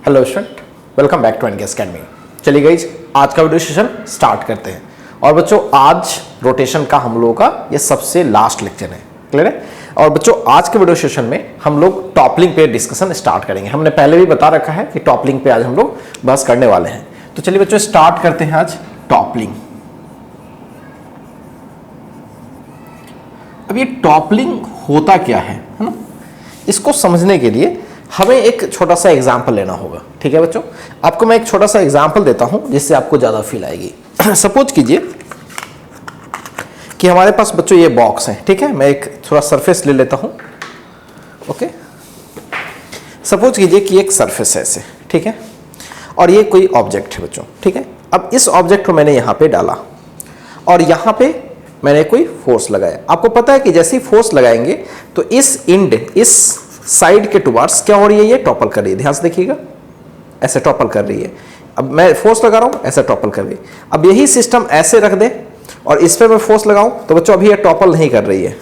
Hello student, welcome back to NKS academy. चलिए guys, आज का वीडियो सेशन स्टार्ट करते हैं। और बच्चों, आज रोटेशन का हम लोगों का ये सबसे लास्ट लेक्चर है, क्लियर है। और बच्चों, आज के वीडियो सेशन में हम लोग टॉपलिंग पे डिस्कशन स्टार्ट करेंगे। हमने पहले भी बता रखा है कि टॉपलिंग पे आज हम लोग बहस करने वाले हैं। तो चलिए बच्चों, स्टार्ट करते हैं आज टॉपलिंग। अब ये टॉपलिंग होता क्या है ना, इसको समझने के लिए हमें एक छोटा सा एग्जाम्पल लेना होगा। ठीक है बच्चों, आपको मैं एक छोटा सा एग्जाम्पल देता हूं जिससे आपको ज्यादा फील आएगी। सपोज कीजिए कि हमारे पास बच्चों ये बॉक्स है। ठीक है, मैं एक थोड़ा सरफेस ले लेता हूं। ओके, सपोज कीजिए कि एक सरफेस है ऐसे, ठीक है, और ये कोई ऑब्जेक्ट है बच्चों। ठीक है, अब इस ऑब्जेक्ट को मैंने यहां पे डाला और यहां पे मैंने कोई फोर्स लगाया। आपको पता है कि जैसे ही फोर्स लगाएंगे तो इस इस साइड के टुवार्ड्स क्या हो रही है, ये टॉपल कर रही है। ध्यान से देखिएगा, ऐसे टॉपल कर रही है। अब मैं फोर्स लगा रहा हूं, ऐसे टॉपल कर रही है। अब यही सिस्टम ऐसे रख दे और इस पे मैं फोर्स लगाऊं तो बच्चों अभी ये टॉपल नहीं कर रही है,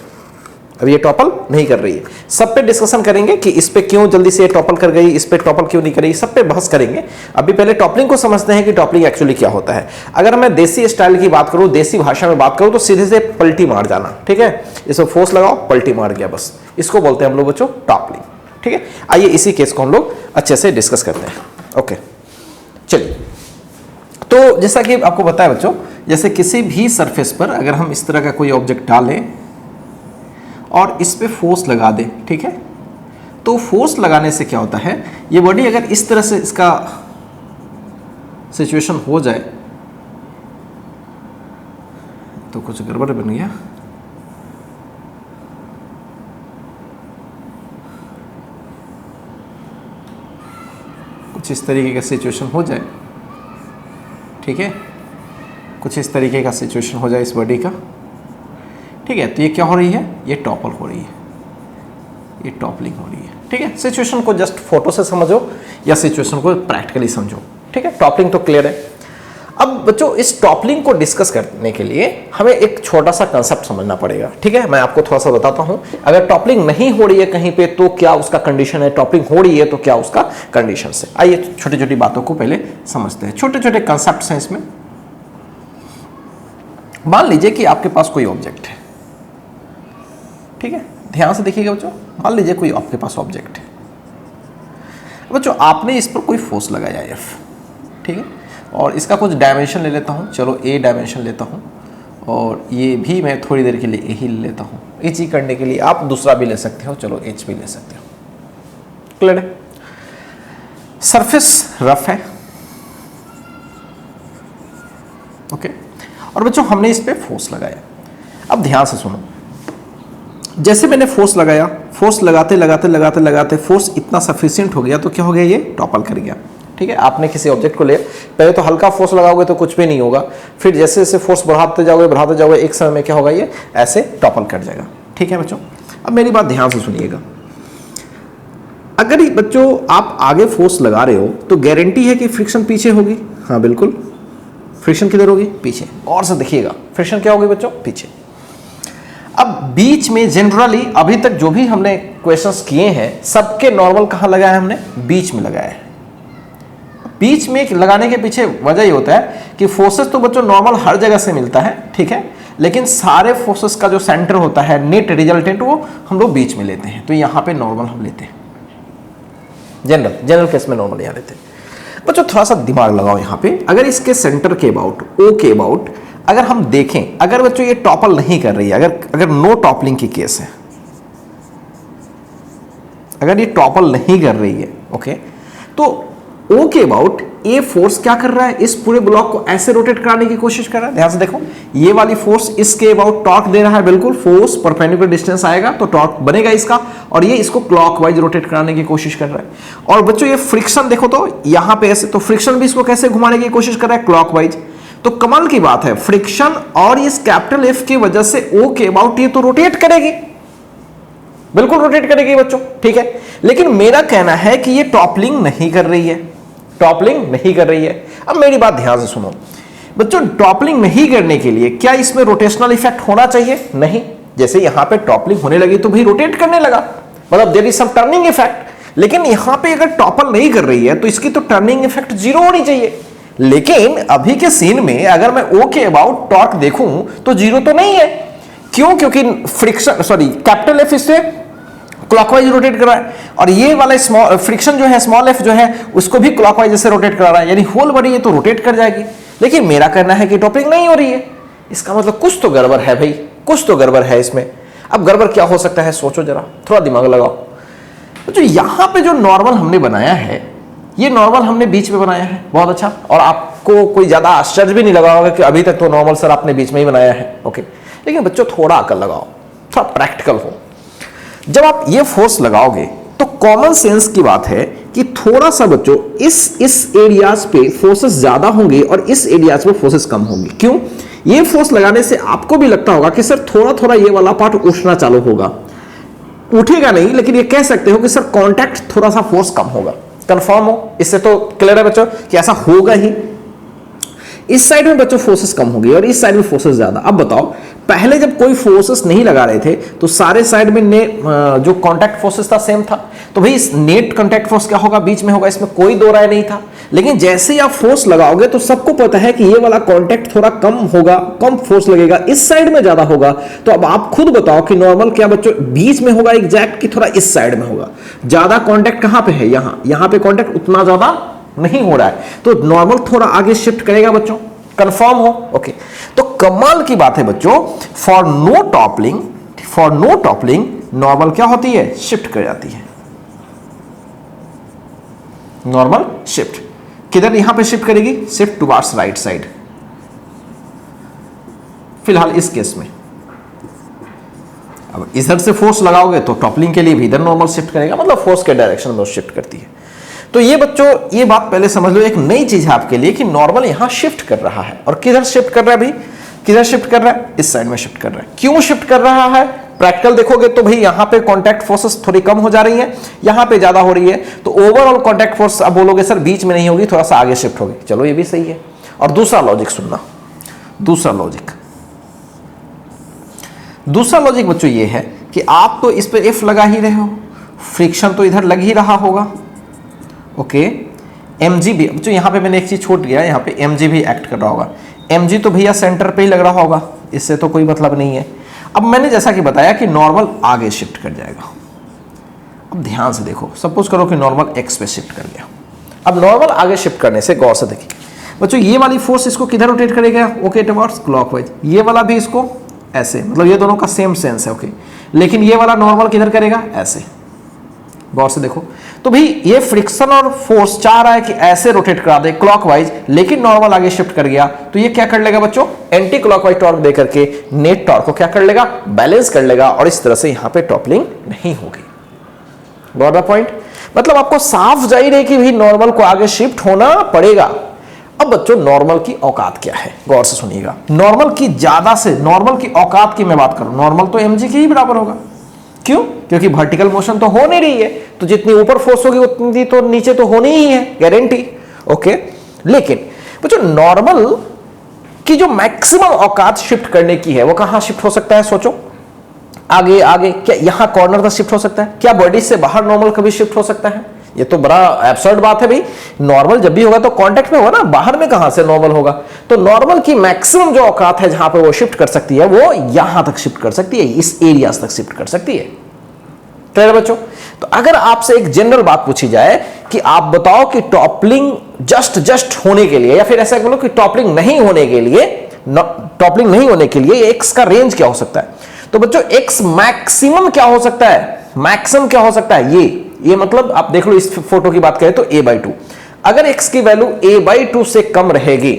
अब ये टॉपल नहीं कर रही है। सब पे डिस्कशन करेंगे कि इस पे क्यों जल्दी से ये टॉपल कर गई, इस पे टॉपल क्यों नहीं कर रही, सब पे बहस करेंगे। अभी पहले टॉपलिंग को समझते हैं कि टॉपलिंग एक्चुअली क्या होता है। अगर मैं देसी स्टाइल की बात करूं, देसी भाषा में बात करूं तो सीधे से पलटी मार जाना। ठीक है, इसमें फोर्स लगाओ, पलटी मार गया, बस इसको बोलते हैं हम लोग बच्चों टॉपलिंग। ठीक है, आइए इसी केस को हम लोग अच्छे से डिस्कस करते हैं। ओके, चलिए। तो जैसा कि आपको पता है बच्चों, जैसे किसी भी सरफेस पर अगर हम इस तरह का कोई ऑब्जेक्ट डालें और इस पे फोर्स लगा दें, ठीक है, तो फोर्स लगाने से क्या होता है, ये बॉडी अगर इस तरह से इसका सिचुएशन हो जाए तो कुछ गड़बड़ बन गया। कुछ इस तरीके का सिचुएशन हो जाए, ठीक है, कुछ इस तरीके का सिचुएशन हो जाए इस बॉडी का। ठीक है, तो ये क्या हो रही है, ये टॉपल हो रही है, ये टॉपलिंग हो रही है। ठीक है, सिचुएशन को जस्ट फोटो से समझो या सिचुएशन को प्रैक्टिकली समझो। ठीक है, टॉपलिंग तो क्लियर है। अब बच्चों, इस टॉपलिंग को डिस्कस करने के लिए हमें एक छोटा सा कंसेप्ट समझना पड़ेगा। ठीक है, मैं आपको थोड़ा सा बताता हूं। अगर टॉपलिंग नहीं हो रही है कहीं पे तो क्या उसका कंडीशन है, टॉपलिंग हो रही है तो क्या उसका कंडीशन है। आइए छोटी छोटी बातों को पहले समझते हैं। छोटे छोटे कंसेप्ट हैं इसमें। मान लीजिए कि आपके पास कोई ऑब्जेक्ट है, ठीक है, ध्यान से देखिएगा बच्चों। मान लीजिए कोई आपके पास ऑब्जेक्ट है बच्चों, आपने इस पर कोई फोर्स लगाया एफ, ठीक है, और इसका कुछ डायमेंशन ले लेता हूं। चलो ए डायमेंशन लेता हूं और ये भी मैं थोड़ी देर के लिए ए ही ले लेता हूं। एच ही करने के लिए आप दूसरा भी ले सकते हो, चलो एच भी ले सकते हो। क्लियर है। सरफेस रफ है, ओके, और बच्चों हमने इस पे फोर्स लगाया। अब ध्यान से सुनो, जैसे मैंने फोर्स लगाया, फोर्स लगाते लगाते लगाते लगाते फोर्स इतना सफिशिएंट हो गया तो क्या हो गया, ये टॉपल कर गया। ठीक है, आपने किसी ऑब्जेक्ट को लिया, पहले तो हल्का फोर्स लगाओगे तो कुछ भी नहीं होगा, फिर जैसे जैसे फोर्स बढ़ाते जाओगे एक समय में क्या होगा, ये ऐसे टॉपल कर जाएगा। ठीक है बच्चों, अब मेरी बात ध्यान से सुनिएगा। अगर बच्चों आप आगे फोर्स लगा रहे हो तो गारंटी है कि फ्रिक्शन पीछे होगी। हाँ बिल्कुल, फ्रिक्शन किधर होगी, पीछे। और से देखिएगा, फ्रिक्शन क्या होगी बच्चों, पीछे। अब बीच में जनरली अभी तक जो भी हमने क्वेश्चंस किए हैं सबके नॉर्मल कहां लगाया है, हमने बीच में लगाया है। बीच में लगाने के पीछे वजह ये होता है कि फोर्सेस तो बच्चों नॉर्मल हर जगह से मिलता है, ठीक है, लेकिन सारे फोर्सेस का जो सेंटर होता है, नेट रिजल्टेंट, वो हम लोग बीच में लेते हैं। तो यहां पे नॉर्मल हम लेते हैं, जनरल केस में नॉर्मल यहां लेते हैं। बच्चों थोड़ा सा दिमाग लगाओ यहां पे। अगर इसके सेंटर के अबाउट, ओ के अबाउट अगर हम देखें, अगर बच्चों ये टॉपल नहीं कर रही है, अगर नो टॉपलिंग की केस है, अगर ये टॉपल नहीं कर रही है, ओके, तो ओ के अबाउट ए फोर्स क्या कर रहा है, इस पूरे ब्लॉक को ऐसे रोटेट कराने की कोशिश कर रहा है। ध्यान से देखो, ये वाली फोर्स इसके अबाउट टॉर्क दे रहा है, बिल्कुल फोर्स परपेंडिकुलर डिस्टेंस आएगा तो टॉर्क बनेगा इसका, और ये इसको क्लॉकवाइज रोटेट कराने की कोशिश कर रहा है। और बच्चों ये फ्रिक्शन देखो तो यहां पे ऐसे, तो फ्रिक्शन भी इसको कैसे घुमाने की कोशिश कर रहा है, क्लॉकवाइज। तो कमाल की बात है, फ्रिक्शन और इस कैपिटल एफ की वजह से ओ के अबाउट ये तो रोटेट करेगी, बिल्कुल रोटेट करेगी बच्चों, ठीक है। लेकिन मेरा कहना है कि ये टॉपलिंग नहीं कर रही है, टॉपलिंग नहीं कर रही है। अब मेरी बात ध्यान से सुनो बच्चों, टॉपलिंग नहीं करने के लिए क्या इसमें रोटेशनल इफेक्ट होना चाहिए, नहीं। जैसे यहां पे टॉपलिंग होने लगी तो भाई रोटेट करने लगा, मतलब there is some turning effect. लेकिन यहां पे अगर टॉपल नहीं कर रही है तो इसकी तो टर्निंग इफेक्ट 0 होनी चाहिए। लेकिन अभी के सीन में अगर मैं O के अबाउट टॉर्क देखूं तो 0 तो नहीं है। क्यों? क्योंकि फ्रिक्शन कैपिटल F इससे क्लॉकवाइज रोटेट कर रहा है और ये वाला स्मॉल फ्रिक्शन जो है स्मॉल f जो है उसको भी क्लॉकवाइज से रोटेट करा रहा है, यानी होल बॉडी ये तो रोटेट कर जाएगी। लेकिन मेरा कहना है कि टॉपलिंग नहीं हो रही है। इसका मतलब कुछ तो गड़बड़ है भाई, कुछ तो गड़बड़ है इसमें। अब गड़बड़ क्या हो सकता है, सोचो जरा, थोड़ा दिमाग लगाओ। तो जो यहां पे जो नॉर्मल हमने बनाया है, ये नॉर्मल हमने बीच में बनाया है, बहुत अच्छा। और आपको कोई ज्यादा आश्चर्य भी नहीं लगा होगा कि अभी तक तो नॉर्मल सर आपने बीच में ही बनाया है, ओके। लेकिन बच्चों थोड़ा अकल लगाओ, थोड़ा प्रैक्टिकल हो। जब आप ये फोर्स लगाओगे तो कॉमन सेंस की बात है कि थोड़ा सा बच्चों इस एरियाज पे फोर्सेस ज्यादा होंगे और इस एरियाज पे फोर्सेस कम होंगे। क्यों? ये फोर्स लगाने से आपको भी लगता होगा कि सर थोड़ा थोड़ा ये वाला पार्ट उठना चालू होगा। उठेगा नहीं, लेकिन ये कह सकते हो कि सर कांटेक्ट थोड़ा सा फोर्स कम होगा। कंफर्म हो? इससे तो क्लियर है बच्चों कि ऐसा होगा ही। इस साइड में बच्चों फोर्सेस कम होगी और इस साइड में फोर्सेस ज्यादा। अब बताओ, पहले जब कोई फोर्सेस नहीं लगा रहे थे तो सारे साइड में जो कांटेक्ट फोर्सेस था सेम था, तो भाई नेट कांटेक्ट फोर्स क्या होगा, बीच में होगा, इसमें कोई दो राय नहीं था। लेकिन जैसे ही आप फोर्स लगाओगे तो सबको पता है कि ये वाला कांटेक्ट थोड़ा कम होगा, कम फोर्स लगेगा, इस साइड में ज्यादा होगा। तो अब आप खुद बताओ कि नॉर्मल क्या बच्चों बीच में होगा एग्जैक्ट कि थोड़ा इस साइड में होगा? ज्यादा कांटेक्ट कहां पे है? यहां पे कांटेक्ट उतना ज्यादा नहीं हो रहा है, तो नॉर्मल थोड़ा आगे शिफ्ट करेगा बच्चों। कंफर्म हो? ओके। तो कमाल की बात है बच्चों, फॉर नो टॉपलिंग नॉर्मल क्या होती है, शिफ्ट कर जाती है। नॉर्मल शिफ्ट किधर, यहां पे शिफ्ट करेगी, शिफ्ट टुवर्ड्स राइट साइड। फिलहाल इस केस में अब इधर से फोर्स लगाओगे तो टॉपलिंग के लिए भी इधर नॉर्मल शिफ्ट करेगा, मतलब फोर्स के डायरेक्शन में शिफ्ट करती है। तो ये बच्चों ये बात पहले समझ लो, एक नई चीज है आपके लिए कि नॉर्मल यहां शिफ्ट कर रहा है। और किधर शिफ्ट कर रहा है भाई, किधर शिफ्ट कर रहा है, इस साइड में शिफ्ट कर रहा है। क्यों शिफ्ट कर रहा है? प्रैक्टिकल देखोगे तो भाई यहां पे कांटेक्ट फोर्सेस थोड़ी कम हो जा रही है, यहां पे ज्यादा हो रही है। तो ओवरऑल कांटेक्ट फोर्स अब बोलोगे सर बीच में नहीं होगी, थोड़ा सा आगे शिफ्ट होगी। चलो ये भी सही है। और दूसरा लॉजिक सुनना, दूसरा लॉजिक बच्चों ये है कि आप तो इस पे एफ लगा ही रहे हो, फ्रिक्शन तो इधर लग ही रहा होगा, ओके। mg भी, जो यहां पे मैंने एक चीज छोड़ दिया, यहां पे mg भी एक्ट कर रहा होगा। mg तो भैया सेंटर पे ही लग रहा होगा, इससे तो कोई मतलब नहीं है। अब मैंने जैसा कि बताया कि नॉर्मल आगे शिफ्ट कर जाएगा। अब ध्यान से देखो, सपोज करो कि नॉर्मल x पे शिफ्ट कर गया। अब नॉर्मल आगे शिफ्ट करने से गौर से देखिए बच्चों, ये वाली फोर्स इसको किधर रोटेट करेगा, ओके, टुवर्ड्स क्लॉकवाइज। ये वाला भी इसको ऐसे, मतलब ये दोनों का सेम सेंस है, ओके। लेकिन ये वाला नॉर्मल किधर करेगा, ऐसे। गौर से देखो तो भाई ये फ्रिक्शन और फोर्स चाह रहा है कि ऐसे रोटेट करा दे क्लॉकवाइज, लेकिन नॉर्मल आगे शिफ्ट कर गया तो ये क्या कर लेगा बच्चों, एंटी क्लॉकवाइज टॉर्क देकर के नेट टॉर्क को क्या कर लेगा, बैलेंस कर लेगा। और इस तरह से यहां पे टॉपलिंग नहीं होगी। Got the point? मतलब आपको साफ जाहिर है कि भाई नॉर्मल को आगे शिफ्ट होना पड़ेगा। अब बच्चों नॉर्मल की औकात क्या है, गौर से सुनिएगा। नॉर्मल की ज्यादा से नॉर्मल की औकात की मैं बात करूं, नॉर्मल तो mg के ही बराबर होगा। क्यों? क्योंकि वर्टिकल मोशन तो हो नहीं रही है, तो जितनी ऊपर फोर्स होगी उतनी तो नीचे तो होनी ही है, गारंटी, ओके। लेकिन बच्चों नॉर्मल की जो मैक्सिमम औकात शिफ्ट करने की है वो कहां शिफ्ट हो सकता है, सोचो। आगे आगे क्या यहां कॉर्नर तक शिफ्ट हो सकता है? क्या बॉडी से बाहर नॉर्मल कभी शिफ्ट हो सकता है? ये तो बड़ा एब्सर्ड बात है भाई। नॉर्मल जब भी होगा तो कांटेक्ट में होगा ना, बाहर में कहां से नॉर्मल होगा? तो नॉर्मल की मैक्सिमम जो औकात है जहां पे वो शिफ्ट कर सकती है वो यहां तक शिफ्ट कर सकती है, इस एरियाज तक शिफ्ट कर सकती है। क्लियर बच्चों? तो अगर आपसे एक जनरल बात पूछी जाए कि आप बताओ कि टॉपलिंग जस्ट होने के लिए, या फिर ऐसा बोलो कि टॉपलिंग नहीं होने के लिए एक्स का रेंज क्या हो सकता है, तो बच्चों एक्स मैक्सिमम क्या हो सकता है, मैक्सिमम क्या हो सकता है, ये मतलब आप देख लो, इस फोटो की बात करें तो a/2। अगर x की वैल्यू a/2 से कम रहेगी,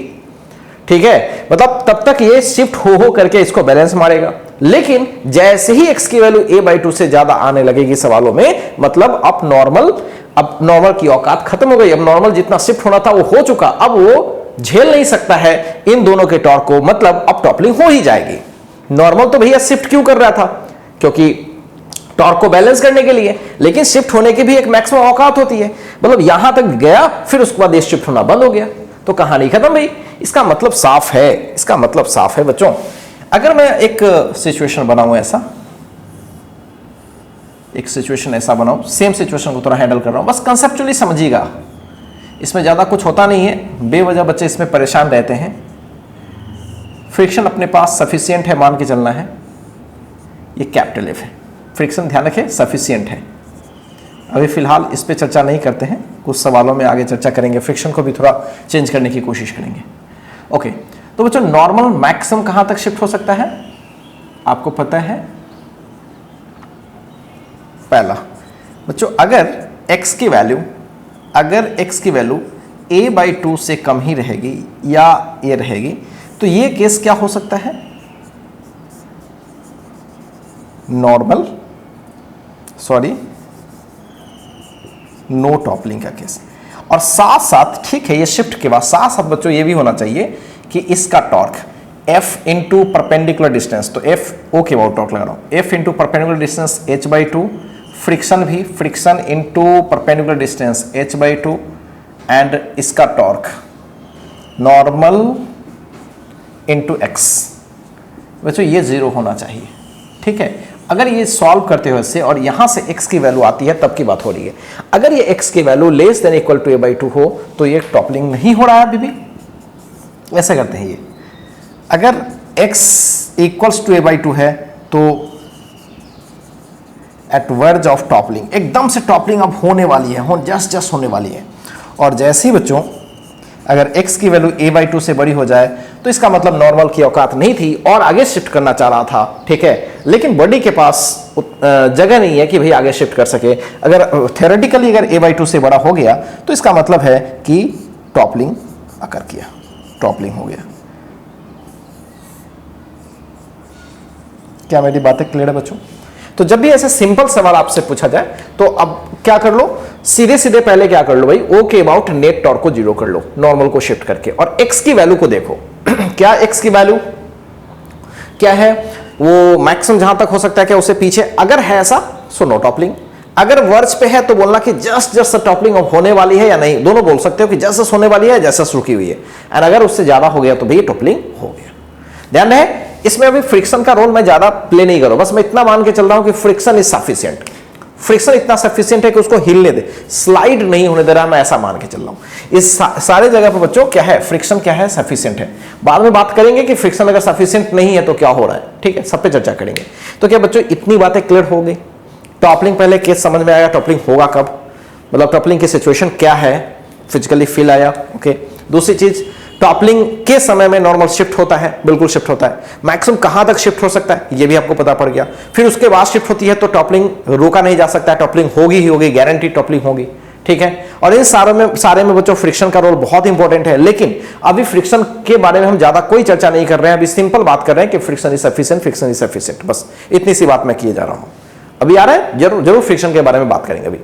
ठीक है, मतलब तब तक ये शिफ्ट हो करके इसको बैलेंस मारेगा। लेकिन जैसे ही x की वैल्यू a/2 से ज्यादा आने लगेगी सवालों में, मतलब अब नॉर्मल की औकात खत्म हो गई। अब नॉर्मल जितना शिफ्ट होना था वो हो चुका, अब वो झेल नहीं सकता है इन दोनों के टॉर्क को, मतलब अब टॉपलिंग हो ही जाएगी। नॉर्मल तो भैया शिफ्ट क्यों कर रहा था, क्योंकि टॉर्क को बैलेंस करने के लिए, लेकिन शिफ्ट होने की भी एक मैक्सिमम औकात होती है। मतलब यहां तक गया, फिर उसके बाद ये शिफ्ट होना बंद हो गया, तो कहानी खत्म भाई। इसका मतलब साफ है बच्चों। अगर मैं एक सिचुएशन बनाऊं ऐसा, एक सिचुएशन ऐसा बनाओ, सेम सिचुएशन को थोड़ा हैंडल कर रहा हूँ, बस कंसेप्चुअली समझिएगा, इसमें ज़्यादा कुछ होता नहीं है, बेवजह बच्चे इसमें परेशान रहते हैं। फ्रिक्शन अपने पास सफिशिएंट है मान के चलना है, ये कैपिटल एफ है, फ्रिक्शन ध्यान रखें सफिशिएंट है। अभी फिलहाल इस पे चर्चा नहीं करते हैं, कुछ सवालों में आगे चर्चा करेंगे, फ्रिक्शन को भी थोड़ा चेंज करने की कोशिश करेंगे। ओके, तो बच्चों नॉर्मल मैक्सिमम कहाँ तक शिफ्ट हो सकता है आपको पता है? पहला बच्चों अगर x की वैल्यू a/2 से कम ही रहेगी या ये रहेगी, तो ये केस क्या हो सकता है? नॉर्मल नो टॉपलिंग का केस। और साथ साथ ठीक है, ये शिफ्ट के बाद साथ साथ बच्चों ये भी होना चाहिए कि इसका torque F into perpendicular distance, तो F ओके बहुत टॉर्क लगा रहा हूं, F into perpendicular distance h/2, friction into perpendicular distance h/2 and इसका टॉर्क नॉर्मल इंटू x। बच्चों ये 0 होना चाहिए, ठीक है। अगर ये सॉल्व करते हो इससे और यहां से x की वैल्यू आती है तब की बात हो रही है। अगर ये x की value less than equal to a/2 हो तो ये टॉपलिंग नहीं हो रहा है अभी भी। ऐसा करते हैं, ये अगर x इक्वल्स टू a/2 है तो एट वर्ज ऑफ टॉपलिंग, एकदम से टॉपलिंग अब होने वाली है, जस्ट होने वाली है। और जैसे ही बच्चों अगर x की वैल्यू a/2 से बड़ी हो जाए तो इसका मतलब नॉर्मल की औकात नहीं थी और आगे शिफ्ट करना चाह रहा था, ठीक है, लेकिन बॉडी के पास जगह नहीं है कि भाई आगे शिफ्ट कर सके। अगर थ्योरेटिकली अगर a/2 से बड़ा हो गया तो इसका मतलब है कि टॉपलिंग अकर किया, टॉपलिंग हो गया। क्या मेरी बातें क्लियर है बच्चों? तो जब भी ऐसे सिंपल सवाल आपसे पूछा जाए तो अब क्या कर लो, सीधे पहले क्या कर लो भाई, ओ के अबाउट नेट टॉर्क को 0 कर लो नॉर्मल को शिफ्ट करके, और x की वैल्यू को देखो क्या x की वैल्यू क्या है, वो मैक्सिमम जहां तक हो सकता है क्या उससे पीछे, अगर है ऐसा सो नो टॉपलिंग, अगर वर्ज पे है तो बोलना कि जस्ट टॉपलिंग होने वाली है या नहीं, दोनों बोल सकते हो कि जस्ट होने वाली है जस्ट रुकी हुई है, और अगर उससे ज्यादा हो गया तो भाई टॉपलिंग हो गया। ध्यान रहे इसमें अभी फ्रिक्शन का रोल मैं ज्यादा प्ले नहीं करूं, बस मैं इतना मान के चल रहा हूं कि फ्रिक्शन इज सफिशिएंट, फ्रिक्शन इतना सफिशिएंट है कि उसको हिलने दे, स्लाइड नहीं होने दे रहा, मैं ऐसा मान के चल रहा हूं। इस सारे जगह पर बच्चों क्या है, फ्रिक्शन क्या है, सफिशिएंट है। बाद में बात करेंगे कि फ्रिक्शन अगर सफिशिएंट नहीं है तो क्या हो रहा है, ठीक है, सब पे चर्चा करेंगे। तो क्या बच्चों इतनी बातें क्लियर हो गई? टॉपलिंग पहले केस समझ में आया, टॉपलिंग होगा कब, मतलब टॉपलिंग की सिचुएशन क्या है, फिजिकली फील आया, ओके। दूसरी चीज, टॉपलिंग के समय में नॉर्मल शिफ्ट होता है, बिल्कुल शिफ्ट होता है, मैक्सिमम कहां तक शिफ्ट हो सकता है ये भी आपको पता पड़ गया। फिर उसके बाद शिफ्ट होती है तो टॉपलिंग रोका नहीं जा सकता है, टॉपलिंग होगी ही होगी, गारंटी टॉपलिंग होगी, ठीक है। और इन सारे में बच्चों फ्रिक्शन का रोल बहुत इंपॉर्टेंट है, लेकिन अभी फ्रिक्शन के बारे में हम ज्यादा कोई चर्चा नहीं कर रहे हैं, अभी सिंपल बात कर रहे हैं कि फ्रिक्शन इज सफिशिएंट, बस इतनी सी बात मैं किए जा रहा हूं। अभी आ रहा है, जरूर फ्रिक्शन के बारे में बात करेंगे। अभी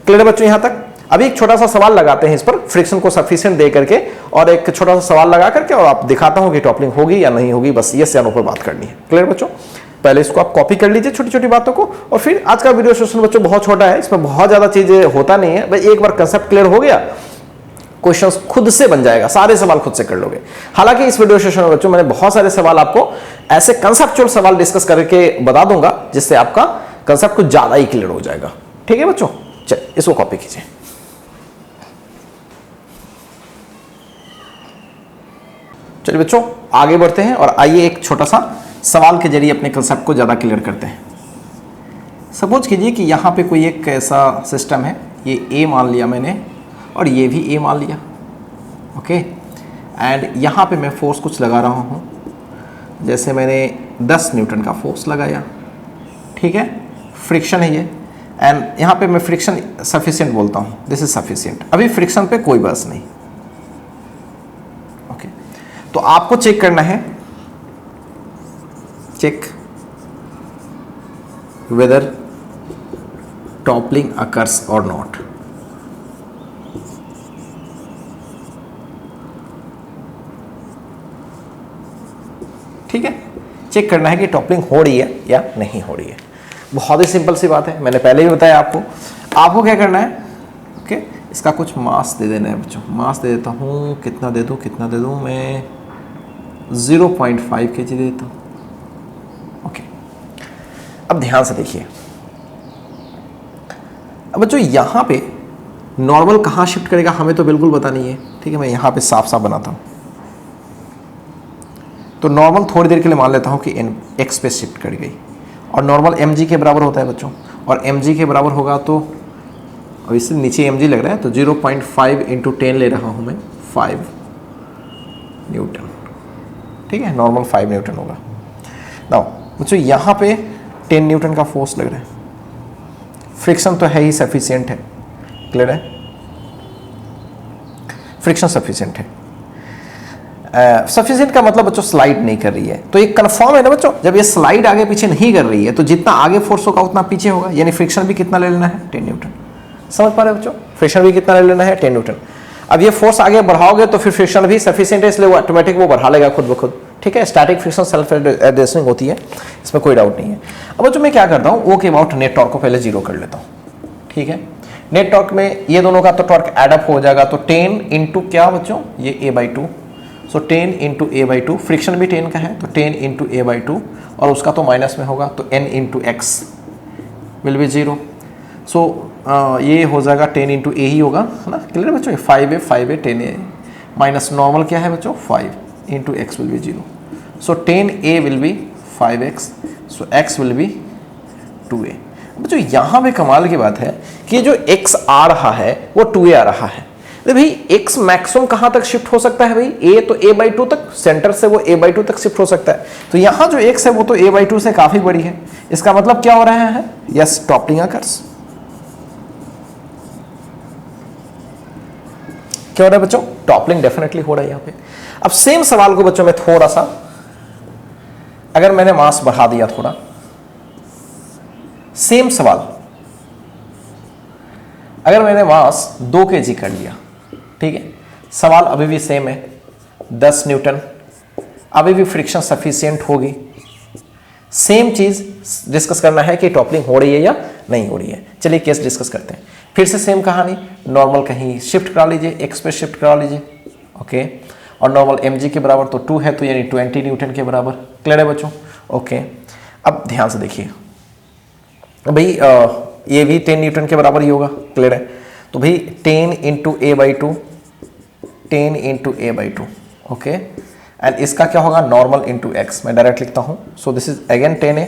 क्लियर है बच्चों यहां तक? अभी एक छोटा सा सवाल लगाते हैं इस पर, फ्रिक्शन को सफिशिएंट दे करके, और एक छोटा सा सवाल लगा करके और आप दिखाता हूं कि टॉपलिंग होगी या नहीं होगी, बस ये से पर बात करनी है। क्लियर बच्चों? पहले इसको आप कॉपी कर लीजिए छोटी छोटी बातों को, और फिर आज का वीडियो सेशन बच्चों बहुत छोटा है, इसमें बहुत ज्यादा चीजें होता नहीं है, भाई एक बार कंसेप्ट क्लियर हो गया क्वेश्चंस खुद से बन जाएगा, सारे सवाल खुद से कर लोगे। हालांकि इस वीडियो सेशन में बच्चों मैंने बहुत सारे सवाल आपको ऐसे कंसेप्चुअल सवाल डिस्कस करके बता दूंगा जिससे आपका कंसेप्ट कुछ ज्यादा ही क्लियर हो जाएगा, ठीक है बच्चों? चलिए इसको कॉपी कीजिए। चलिए बच्चों आगे बढ़ते हैं और आइए एक छोटा सा सवाल के जरिए अपने कंसेप्ट को ज़्यादा क्लियर करते हैं। सपोज कीजिए कि यहाँ पे कोई एक ऐसा सिस्टम है, ये A मान लिया मैंने और ये भी A मान लिया, ओके, एंड यहाँ पे मैं फोर्स कुछ लगा रहा हूँ, जैसे मैंने 10 न्यूटन का फोर्स लगाया, ठीक है, फ्रिक्शन है ये, एंड यहाँ पे मैं फ्रिक्शन सफिशिएंट बोलता हूँ, दिस इज सफिशिएंट। अभी फ्रिक्शन पे कोई बस नहीं, तो आपको चेक करना है, चेक वेदर टॉपलिंग अकर्स और नॉट। ठीक है, चेक करना है कि टॉपलिंग हो रही है या नहीं हो रही है। बहुत ही सिंपल सी बात है, मैंने पहले भी बताया आपको क्या करना है, ओके, इसका कुछ मास दे देना है बच्चों। मास दे देता हूँ, कितना दे दूँ मैं 0.5 kg देता हूँ, ओके। अब ध्यान से देखिए, अब बच्चों यहाँ पे नॉर्मल कहाँ शिफ्ट करेगा हमें तो बिल्कुल पता नहीं है, ठीक है। मैं यहाँ पे साफ साफ बनाता हूँ। तो नॉर्मल थोड़ी देर के लिए मान लेता हूँ कि एक्स पे शिफ्ट कर गई, और नॉर्मल एम जी के बराबर होता है बच्चों, और एम जी के बराबर होगा तो अब इससे नीचे एम जी लग रहा है तो 0.5 × 10 ले रहा हूँ मैं 5 न्यूटन, ठीक है। नॉर्मल 5 न्यूटन होगा। नाउ बच्चों यहाँ पे 10 न्यूटन का फोर्स लग रहा है, फ्रिक्शन तो है ही सफिशिएंट है, क्लियर है, फ्रिक्शन सफिशिएंट है। सफिशिएंट का मतलब बच्चों स्लाइड नहीं कर रही है, तो ये कंफर्म है ना बच्चों, जब ये स्लाइड आगे पीछे नहीं कर रही है तो जितना आगे फोर्स होगा उतना पीछे होगा, यानी फ्रिक्शन भी कितना ले लेना है 10 न्यूटन। समझ पा रहे हो बच्चों, फ्रिक्शन भी कितना ले लेना है 10 न्यूटन। अब ये फोर्स आगे बढ़ाओगे तो फिर फ्रिक्शन भी सफिशिएंट है, इसलिए वो ऑटोमेटिक वो बढ़ा लेगा खुद ब खुद, ठीक है। स्टैटिक फ्रिक्शन सेल्फ एडजस्टिंग होती है, इसमें कोई डाउट नहीं है। अब बच्चों मैं क्या करता हूँ, ओ के अबाउट नेट टॉर्क को पहले 0 कर लेता हूँ, ठीक है। नेट टॉर्क में ये दोनों का तो टॉर्क एडअप हो जाएगा, तो 10 इंटू क्या बच्चों, ये a/2, सो 10 इंटू a/2, फ्रिक्शन भी 10 का है तो 10 इंटू a/2, और उसका तो माइनस में होगा तो n into x will be 0। सो ये हो जाएगा 10 इंटू ए ही होगा, है ना, क्लियर है बच्चों। 5a 10a माइनस नॉर्मल क्या है बच्चों 5 into x will be 0, so 10a will be 5x, so x will be 2a। बच्चों यहाँ पे कमाल की बात है कि जो x आ रहा है वो 2a आ रहा है। तो भाई x मैक्सिमम कहाँ तक शिफ्ट हो सकता है भाई, a तो a/2 तक, सेंटर से वो a/2 तक शिफ्ट हो सकता है, तो यहाँ जो x है वो तो a/2 से काफी बड़ी है। इसका मतलब क्या हो रहा है, यस टॉपलिंग अकर्स। क्या हो रहा है बच्चों, टॉपलिंग डेफिनेटली हो रहा है यहाँ पे। अब सेम सवाल को बच्चों में थोड़ा सा, अगर मैंने मास बढ़ा दिया थोड़ा, सेम सवाल अगर मैंने मास 2 kg कर लिया, ठीक है, सवाल अभी भी सेम है, 10 न्यूटन, अभी भी फ्रिक्शन सफिशिएंट होगी। सेम चीज डिस्कस करना है कि टॉपलिंग हो रही है या नहीं हो रही है। चलिए केस डिस्कस करते हैं। फिर से सेम कहानी, नॉर्मल कहीं शिफ्ट करा लीजिए, एक्स पे शिफ्ट करा लीजिए, ओके, और नॉर्मल एम जी के बराबर तो 2 है, तो यानी 20 न्यूटन के बराबर, क्लियर है बच्चों, ओके। अब ध्यान से देखिए भाई, ये भी 10 न्यूटन के बराबर ही होगा, क्लियर है। तो भाई 10 into a/2, 10 into a/2, okay, and इसका क्या होगा नॉर्मल इंटू एक्स, मैं डायरेक्ट लिखता हूँ। So this is again 10a,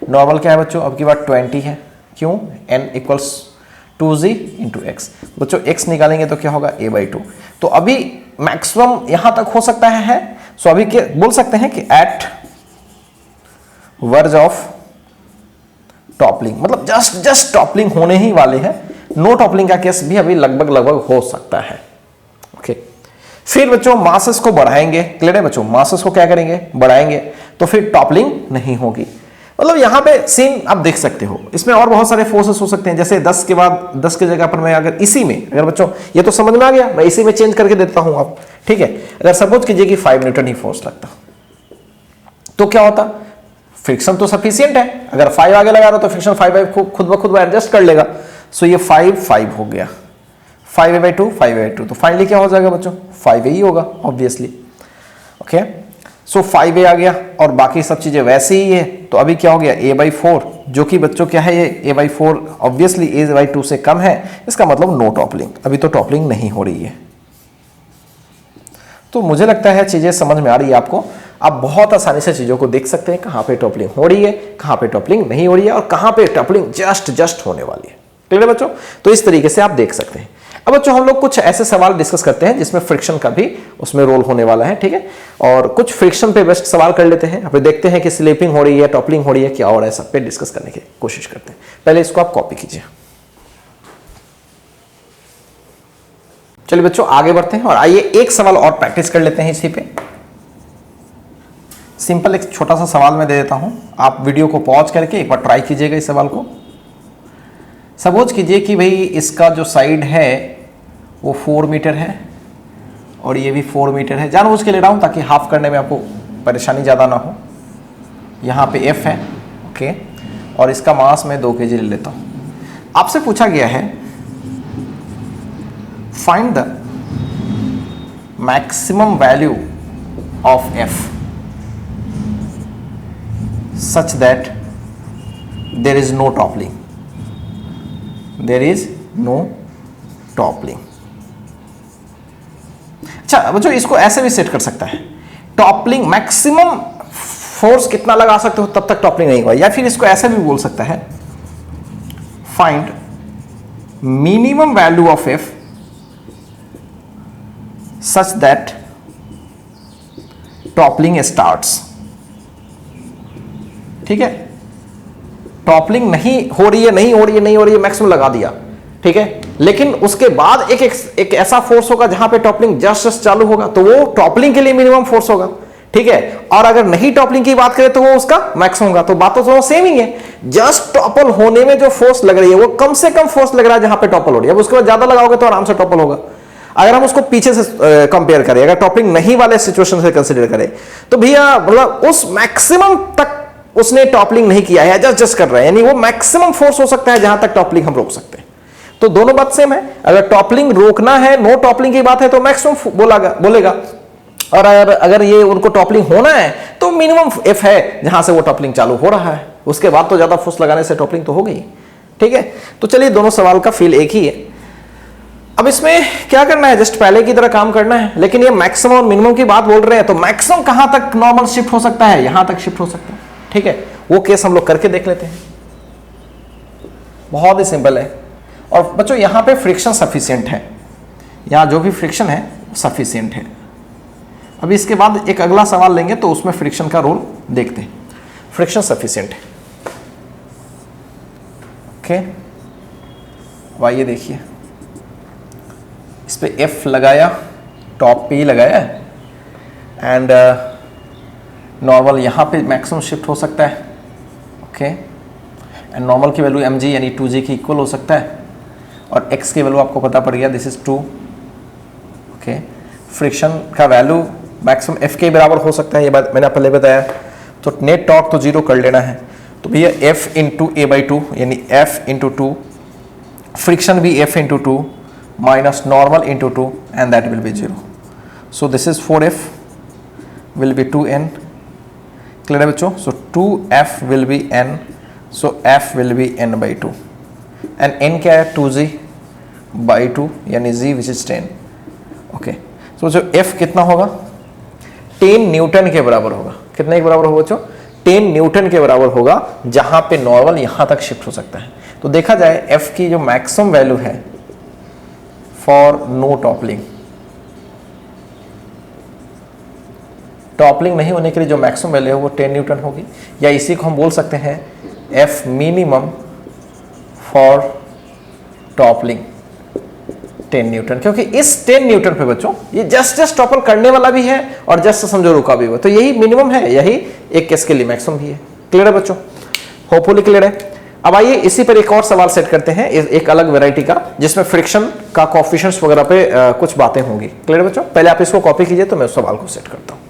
normal क्या है बच्चों, अब की बात 20 है, क्यों, n equals 2g into x. बच्चों x निकालेंगे तो क्या होगा a/2, तो अभी मैक्सिमम यहां तक हो सकता है। सो अभी क्या बोल सकते हैं कि एट वर्ज ऑफ टॉपलिंग, मतलब जस्ट टॉपलिंग होने ही वाले हैं, नो टॉपलिंग का केस भी अभी लगभग हो सकता है, ओके। फिर बच्चों मासेस को बढ़ाएंगे, क्लियर है बच्चों, मासेस को क्या करेंगे, बढ़ाएंगे, तो फिर टॉपलिंग नहीं होगी। मतलब यहां पे सीन आप देख सकते हो, इसमें और बहुत सारे फोर्सेस हो सकते हैं, जैसे 10 के बाद 10 की जगह पर मैं अगर इसी में, अगर बच्चों ये तो समझ में आ गया, मैं इसी में चेंज करके देता हूं आप, ठीक है। अगर सपोज कीजिए कि 5 न्यूटन ही फोर्स लगता तो क्या होता, फ्रिक्शन तो सफिशिएंट है, अगर 5 आगे लगा रहा तो फ्रिक्शन 5 खुद ब खुद एडजस्ट कर लेगा। सो ये 5 हो गया, 5a/2 5a/2, तो फाइनली क्या हो जाएगा बच्चों 5a ही होगा ऑब्वियसली, ओके। सो 5a आ गया और बाकी सब चीजें वैसे ही है, तो अभी क्या हो गया a/4, जो कि बच्चों क्या है, ये a/4 ऑब्वियसली a/2 से कम है, इसका मतलब नो टॉपलिंग, अभी तो टॉपलिंग नहीं हो रही है। तो मुझे लगता है चीजें समझ में आ रही है आपको, आप बहुत आसानी से चीजों को देख सकते हैं, कहां पे टॉपलिंग हो रही है, कहां पे टॉपलिंग नहीं हो रही है, और कहां पे टॉपलिंग जस्ट होने वाली है, क्लियर है बच्चों। तो इस तरीके से आप देख सकते हैं। अब बच्चों हम लोग कुछ ऐसे सवाल डिस्कस करते हैं जिसमें फ्रिक्शन का भी उसमें रोल होने वाला है, ठीक है, और कुछ फ्रिक्शन पे बेस्ट सवाल कर लेते हैं, फिर देखते हैं कि स्लिपिंग हो रही है, टॉपलिंग हो रही है, क्या हो रहा है, सब पे डिस्कस करने की कोशिश करते हैं। पहले इसको आप कॉपी कीजिए। चलिए बच्चों आगे बढ़ते हैं और आइए एक सवाल और प्रैक्टिस कर लेते हैं इसी पे। सिंपल एक छोटा सा सवाल मैं दे देता हूं, आप वीडियो को पॉज करके एक बार ट्राई कीजिएगा इस सवाल को। सपोज कीजिए कि भाई इसका जो साइड है वो 4 मीटर है और ये भी 4 मीटर है, जानबूझ के ले रहा हूं ताकि हाफ करने में आपको परेशानी ज़्यादा ना हो। यहाँ पे F है, ओके, और इसका मास मैं 2 kg ले लेता हूँ। आपसे पूछा गया है find the maximum value of F such that there is no toppling. There is no toppling. अच्छा बच्चों इसको ऐसे भी सेट कर सकता है, टॉपलिंग मैक्सिमम फोर्स कितना लगा सकते हो तब तक टॉपलिंग नहीं हुआ, या फिर इसको ऐसे भी बोल सकता है find minimum value of F such that toppling starts. ठीक है, टॉपलिंग नहीं हो रही है, मैक्सिमम लगा दिया, ठीक है, लेकिन उसके बाद एक ऐसा फोर्स होगा जहां पे टॉपलिंग जस्ट चालू होगा, तो वो टॉपलिंग के लिए मिनिमम फोर्स होगा। ठीक है, और अगर नहीं टॉपलिंग की बात करें तो वो उसका मैक्सिमम होगा। तो बात तो सेम ही है, जस्ट टॉपल होने में जो फोर्स लग रही है वो कम से कम फोर्स लग रहा है जहां पे टॉपल हो रही है। अब उसके बाद ज्यादा लगाओगे तो आराम से टॉपल होगा। अगर हम उसको पीछे से कंपेयर करें, अगर टॉपलिंग नहीं वाले सिचुएशन से कंसीडर करें, तो भैया मतलब उस मैक्सिमम तक उसने टॉपलिंग नहीं किया है, जस्ट कर रहा है, यानी वो मैक्सिमम फोर्स हो सकता है जहां तक टॉपलिंग हम रोक सकते हैं। तो दोनों बात सेम है, अगर टॉपलिंग रोकना है, नो टॉपलिंग की बात है तो मैक्सिमम बोलेगा, और अगर ये उनको टॉपलिंग होना है तो मिनिमम एफ है जहां से वो टॉपलिंग चालू हो रहा है, उसके बाद तो ज्यादा फोर्स लगाने से टॉपलिंग तो हो गई। ठीक है, तो चलिए दोनों सवाल का फील एक ही है। अब इसमें क्या करना है, जस्ट पहले की तरह काम करना है, लेकिन ये मैक्सिमम और मिनिमम की बात बोल रहे हैं, तो मैक्सिमम कहां तक नॉर्मल शिफ्ट हो सकता है, यहां तक शिफ्ट हो सकता है। ठीक है, वो केस हम लोग करके देख लेते हैं, बहुत ही सिंपल है। और बच्चों यहां पे फ्रिक्शन सफिशिएंट है, यहां जो भी फ्रिक्शन है सफिशिएंट है। अभी इसके बाद एक अगला सवाल लेंगे तो उसमें फ्रिक्शन का रोल देखते हैं। फ्रिक्शन सफिशिएंट है, ओके। अब आइए देखिए, इस पे एफ लगाया, टॉप पे ही लगाया है, एंड नॉर्मल यहाँ पे मैक्सिमम शिफ्ट हो सकता है, ओके। एंड नॉर्मल की वैल्यू mg यानी 2g की इक्वल हो सकता है, और x की वैल्यू आपको पता पड़ गया, दिस इज 2, ओके। फ्रिक्शन का वैल्यू मैक्सिमम f के बराबर हो सकता है, ये बात मैंने पहले बताया। तो नेट टॉर्क तो 0 कर लेना है, तो भैया f इंटू a/2 यानी f इंटू 2, फ्रिक्शन भी f into 2 minus normal into 2, and that will be 0। So this is 4f will be 2n। Clear है बच्चों? सो 2f will be n, so f will be n/2, and n क्या है, 2g/2 यानी g which is 10, okay. सो जो f कितना होगा, 10 Newton के बराबर होगा। कितने के बराबर होगा बच्चों? 10 न्यूटन के बराबर होगा, जहां पे नॉर्मल यहां तक शिफ्ट हो सकता है। तो देखा जाए f की जो मैक्सिमम वैल्यू है फॉर नो टॉपलिंग, टॉपलिंग नहीं होने के लिए जो मैक्सिमम वैल्यू है वो 10 न्यूटन होगी, या इसी को हम बोल सकते हैं f minimum for toppling 10 Newton, क्योंकि इस 10 न्यूटन पे बच्चों ये जस्ट टॉपल करने वाला भी है और जस्ट समझो रुका भी हुआ, तो यही मिनिमम है, यही एक केस के लिए मैक्सिमम भी है। क्लियर है बच्चों? होपफुली क्लियर है। अब आइए इसी पर एक और सवाल सेट करते हैं, एक अलग वैरायटी का, जिसमें फ्रिक्शन का कोएफिशिएंट्स वगैरह पे कुछ बातें होंगी। क्लियर है बच्चों? पहले आप इसको कॉपी कीजिए तो मैं उस सवाल को सेट करता हूं।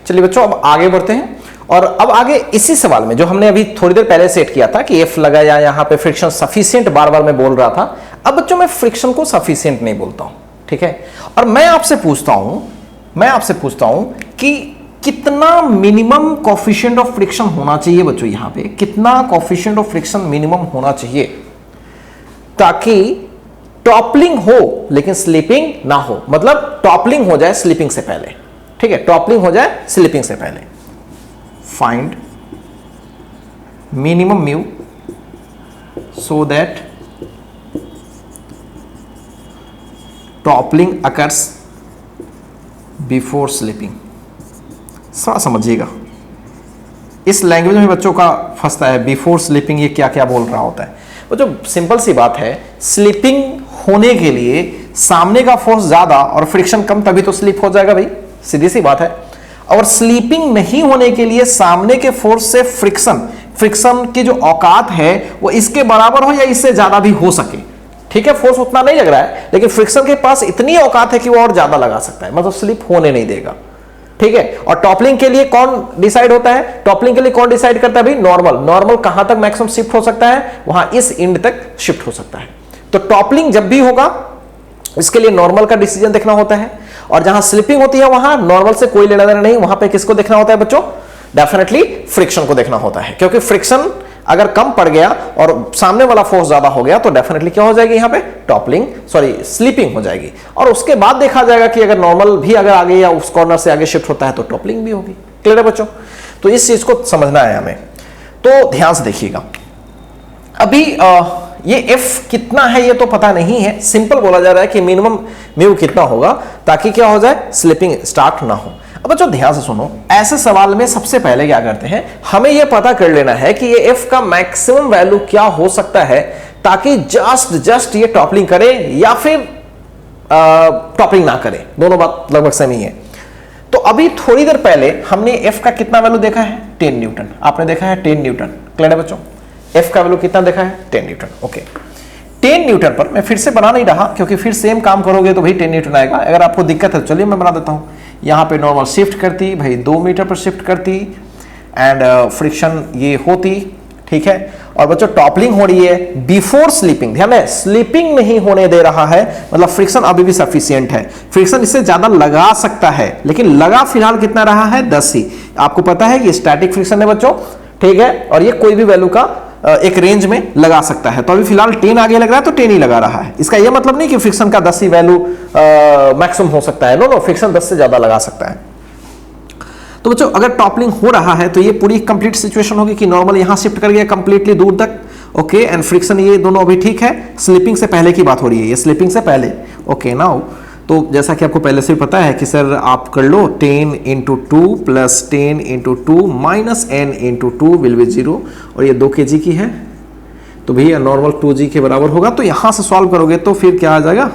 चलिए बच्चों अब आगे बढ़ते हैं, और अब आगे इसी सवाल में जो हमने अभी थोड़ी देर पहले सेट किया था कि एफ लगाया, यहां पे फ्रिक्शन सफिशिएंट बार बार मैं बोल रहा था। अब बच्चों मैं फ्रिक्शन को सफिशिएंट नहीं बोलता हूं, ठीक है। और मैं आपसे पूछता हूं कि कितना मिनिमम कोएफिशिएंट ऑफ फ्रिक्शन होना चाहिए बच्चों, यहां पे कितना कोएफिशिएंट ऑफ फ्रिक्शन मिनिमम होना चाहिए ताकि टॉपलिंग हो लेकिन स्लिपिंग ना हो, मतलब टॉपलिंग हो जाए स्लिपिंग से पहले, ठीक है, टॉपलिंग हो जाए स्लिपिंग से पहले। Find minimum mu so that toppling occurs before slipping. थोड़ा समझिएगा, इस लैंग्वेज में बच्चों का फंसता है, बिफोर स्लीपिंग ये क्या क्या बोल रहा होता है। बच्चों सिंपल सी बात है, स्लीपिंग होने के लिए सामने का फोर्स ज्यादा और फ्रिक्शन कम, तभी तो स्लीप हो जाएगा भाई, सीधी सी बात है। और स्लीपिंग नहीं होने के लिए सामने के फोर्स से फ्रिक्शन की जो औकात है वो इसके बराबर हो या इससे ज्यादा भी हो सके, ठीक है। फोर्स उतना नहीं लग रहा है लेकिन फ्रिक्शन के पास इतनी औकात है कि वो और ज्यादा लगा सकता है, मतलब स्लिप होने नहीं देगा, ठीक है। और टॉपलिंग के लिए कौन डिसाइड होता है, टॉपलिंग के लिए कौन डिसाइड करता है भाई, नॉर्मल कहां तक मैक्सिमम शिफ्ट हो सकता है, वहां इस एंड तक शिफ्ट हो सकता है। तो टॉपलिंग जब भी होगा इसके लिए नॉर्मल का डिसीजन देखना होता है, और जहां स्लिपिंग होती है वहां नॉर्मल से कोई लेना देना नहीं, वहां पे किसको देखना होता है बच्चों, डेफिनेटली फ्रिक्शन को देखना होता है, क्योंकि फ्रिक्शन अगर कम पड़ गया और सामने वाला फोर्स ज्यादा हो गया तो डेफिनेटली क्या हो जाएगी, यहां पे स्लीपिंग हो जाएगी। और उसके बाद देखा जाएगा कि अगर नॉर्मल भी अगर आगे या उस कॉर्नर से आगे शिफ्ट होता है तो टॉपलिंग भी होगी। क्लियर है बच्चों? तो इस चीज को समझना है हमें, तो ध्यान से देखिएगा। अभी ये एफ कितना है ये तो पता नहीं है, सिंपल बोला जा रहा है कि मिनिमम म्यू कितना होगा ताकि क्या हो जाए, स्लिपिंग स्टार्ट ना हो। अब बच्चों ध्यान से सुनो, ऐसे सवाल में सबसे पहले क्या करते हैं, हमें यह पता कर लेना है कि ये एफ का मैक्सिमम वैल्यू क्या हो सकता है ताकि जस्ट ये टॉपलिंग करे या फिर टॉपलिंग ना करे, दोनों बात लगभग सेम ही है। तो अभी थोड़ी देर पहले हमने एफ का कितना वैल्यू देखा है, 10 न्यूटन। आपने देखा है 10 न्यूटन। क्लियर है बच्चों? एफ का वैल्यू कितना देखा है, 10 न्यूटन। ओके, 10 न्यूटन पर मैं फिर से बना नहीं रहा क्योंकि फिर सेम काम करोगे तो भाई 10 न्यूटन आएगा। अगर आपको दिक्कत है तो चलिए मैं बना देता हूं। यहां पे नॉर्मल शिफ्ट करती भाई 2 मीटर पर शिफ्ट करती एंड फ्रिक्शन ये होती, ठीक है। और बच्चों टॉपलिंग हो रही है बिफोर स्लीपिंग, ध्यान है स्लीपिंग नहीं होने दे रहा है, मतलब फ्रिक्शन अभी भी सफिशिएंट है। फ्रिक्शन इससे ज्यादा लगा सकता है लेकिन लगा फिलहाल कितना रहा है, 10 ही। आपको पता है ये स्टैटिक फ्रिक्शन है बच्चों, ठीक है, और ये कोई भी वैल्यू का एक रेंज में लगा सकता है। तो अभी फिलहाल 10 आगे लग रहा है तो 10 ही लगा रहा है। इसका यह मतलब नहीं कि फ्रिक्शन का 10 ही वैल्यू मैक्सिमम हो सकता है, नो, फ्रिक्शन 10 से ज्यादा लगा सकता है। तो बच्चों अगर टॉपलिंग हो रहा है तो ये पूरी कंप्लीट सिचुएशन होगी कि नॉर्मल यहां शिफ्ट कर गया कंप्लीटली दूर तक, ओके, एंड फ्रिक्शन ये दोनों अभी ठीक है। स्लीपिंग से पहले की बात हो रही है, ये स्लीपिंग से पहले, ओके। नाउ तो जैसा कि आपको पहले से पता है कि सर आप कर लो 10 × 2 + 10 × 2 - n × 2 विल बी 0, और ये 2 kg की है तो भैया नॉर्मल 2g के बराबर होगा। तो यहां से सॉल्व करोगे तो फिर क्या आ जाएगा,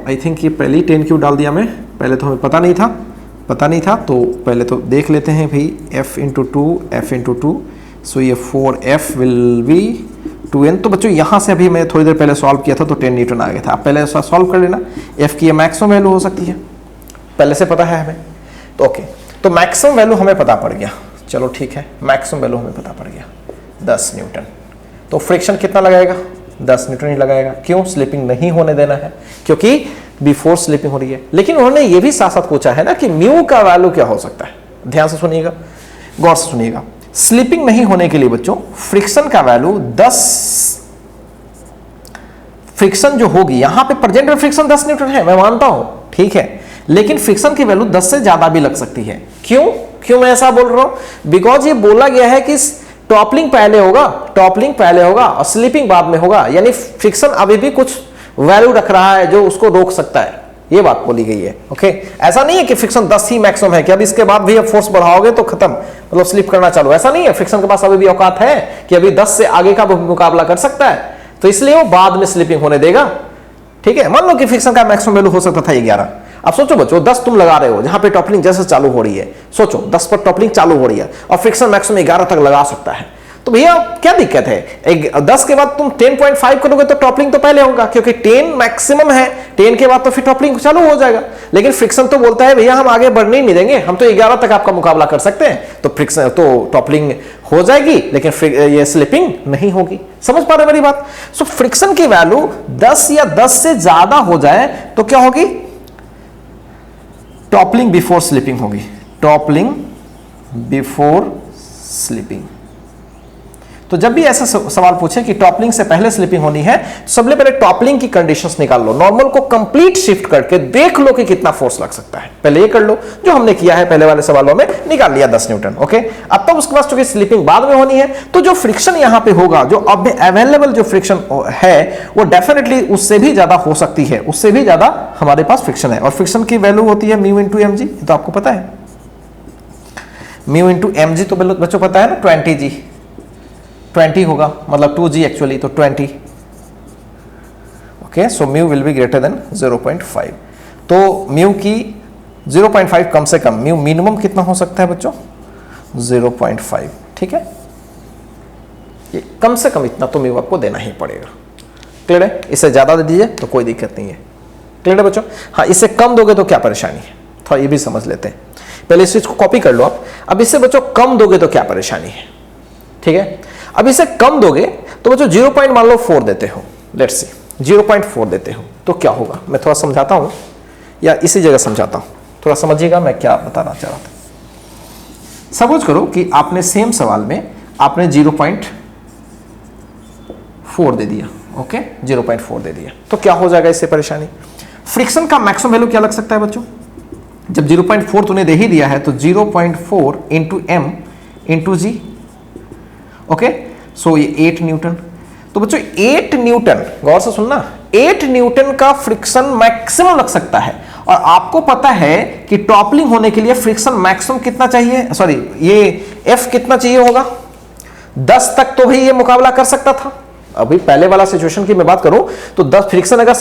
आई थिंक ये पहले ही 10 क्यों डाल दिया मैं, पहले तो हमें पता नहीं था तो पहले तो देख लेते हैं भाई, f × 2 f × 2, सो ये 4f विल बी 2n। तो बच्चों यहां से अभी मैं थोड़ी देर पहले सॉल्व किया था तो 10 न्यूटन आ गया था। आप पहले सॉल्व कर लेना, f की ये मैक्सिमम वैल्यू हो सकती है, पहले से पता है हमें। तो ओके, तो मैक्सिमम वैल्यू हमें पता पड़ गया, चलो ठीक है, मैक्सिमम वैल्यू हमें पता पड़ गया 10 न्यूटन। तो फ्रिक्शन कितना लगाएगा, 10 न्यूटन ही लगाएगा। क्यों, स्लिपिंग नहीं होने देना है, क्योंकि बिफोर स्लिपिंग हो रही है। लेकिन उन्होंने ये भी साथ साथ पूछा है ना कि म्यू का वैल्यू क्या हो सकता है। ध्यान से सुनिएगा, गौर से सुनिएगा। स्लिपिंग नहीं होने के लिए बच्चों फ्रिक्शन का वैल्यू 10, फ्रिक्शन जो होगी यहां पे प्रेजेंट में फ्रिक्शन 10 न्यूटन है, मैं मानता हूं, ठीक है, लेकिन फ्रिक्शन की वैल्यू 10 से ज्यादा भी लग सकती है। क्यों मैं ऐसा बोल रहा हूं, बिकॉज ये बोला गया है कि टॉपलिंग पहले होगा और स्लिपिंग बाद में होगा, यानी फ्रिक्शन अभी भी कुछ वैल्यू रख रहा है जो उसको रोक सकता है, ये बात बोली गई है। ओके, ऐसा नहीं है कि फ्रिक्शन 10 ही मैक्सिमम है कि अब इसके बाद भी अब फोर्स बढ़ाओगे तो खत्म, मतलब स्लिप करना चालू, ऐसा नहीं है। फ्रिक्शन के पास अभी भी औकात है कि अभी 10 से आगे का मुकाबला कर सकता है, तो इसलिए वो बाद में स्लिपिंग होने देगा, ठीक है। मान लो कि फ्रिक्शन का मैक्सिमम वैल्यू हो सकता था 11। अब सोचो बच्चों 10 तुम लगा रहे हो जहां पे टॉपलिंग जैसे चालू हो रही है, सोचो 10 पर टॉपलिंग चालू हो रही है और फ्रिक्शन मैक्सिमम 11 तक लगा सकता है, तो भैया क्या दिक्कत है, 10 के बाद तुम 10.5 करोगे तो टॉपलिंग तो पहले होगा, क्योंकि 10 मैक्सिमम है, 10 के बाद तो फिर टॉपलिंग चालू हो जाएगा। लेकिन फ्रिक्शन तो बोलता है भैया हम आगे बढ़ने ही नहीं देंगे, हम तो 11 तक आपका मुकाबला कर सकते हैं, तो फ्रिक्शन तो टॉपलिंग हो जाएगी लेकिन ये स्लिपिंग नहीं होगी। समझ पा रहे मेरी बात? सो फ्रिक्शन की वैल्यू 10 या 10 से ज्यादा हो जाए तो क्या होगी, टॉपलिंग बिफोर स्लिपिंग होगी, टॉपलिंग बिफोर स्लिपिंग। तो जब भी ऐसा सवाल पूछे कि टॉपलिंग से पहले स्लिपिंग होनी है, तो सबसे पहले टॉपलिंग की कंडीशंस निकाल लो, नॉर्मल को कंप्लीट शिफ्ट करके देख लो कि कितना फोर्स लग सकता है, पहले ये कर लो जो हमने किया है पहले वाले सवालों में, निकाल लिया 10 न्यूटन। ओके, अब तो उसके बाद चूंकि स्लिपिंग बाद में होनी है तो जो फ्रिक्शन यहां पे होगा, जो अब अवेलेबल जो फ्रिक्शन है वो डेफिनेटली उससे भी ज्यादा हो सकती है, उससे भी ज्यादा हमारे पास फ्रिक्शन है। और फ्रिक्शन की वैल्यू होती है म्यू × mg, तो आपको पता है म्यू × mg, तो बच्चों पता है ना 20g, 20 होगा, मतलब 2g एक्चुअली, तो 20। Okay, so mu will be greater than 0.5। तो म्यू की 0.5 कम से कम, म्यू मिनिमम कितना हो सकता है बच्चों, 0.5, ठीक है, ये कम से कम इतना तो म्यू आपको देना ही पड़ेगा। क्लियर है? इससे ज्यादा दे दीजिए तो कोई दिक्कत नहीं है। क्लियर है बच्चों? हाँ, इससे कम दोगे तो क्या परेशानी है, थोड़ा ये भी समझ लेते हैं। पहले इस चीज को कॉपी कर लो आप। अब इससे बच्चों कम दोगे तो क्या परेशानी है, ठीक है। अब इसे कम दोगे तो बच्चों 0. मान लो 4 देते हो, लेट्स सी 0.4 देते हो तो क्या होगा, मैं थोड़ा समझाता हूं या इसी जगह समझाता हूं, थोड़ा समझिएगा मैं क्या बताना चाह रहा था। सपोज करो कि आपने सेम सवाल में आपने 0.4 दे दिया, ओके 0.4 दे दिया, तो क्या हो जाएगा इससे परेशानी। फ्रिक्शन का मैक्सिमम वैल्यू क्या लग सकता है बच्चों, जब 0.4 तूने दे ही दिया है तो 0.4 इंटू एम इंटू जी, ओके सो ये 8 न्यूटन। तो बच्चों 8 न्यूटन, गौर से सुनना, 8 न्यूटन का फ्रिक्शन मैक्सिमम लग सकता है। और आपको पता है कि टॉपलिंग होने के लिए फ्रिक्शन मैक्सिमम कितना चाहिए, सॉरी ये एफ कितना चाहिए होगा, 10 तक तो भाई ये मुकाबला कर सकता था। अभी पहले वाला सिचुएशन की मैं बात करूं तो 10 फ्रिक्शन अगर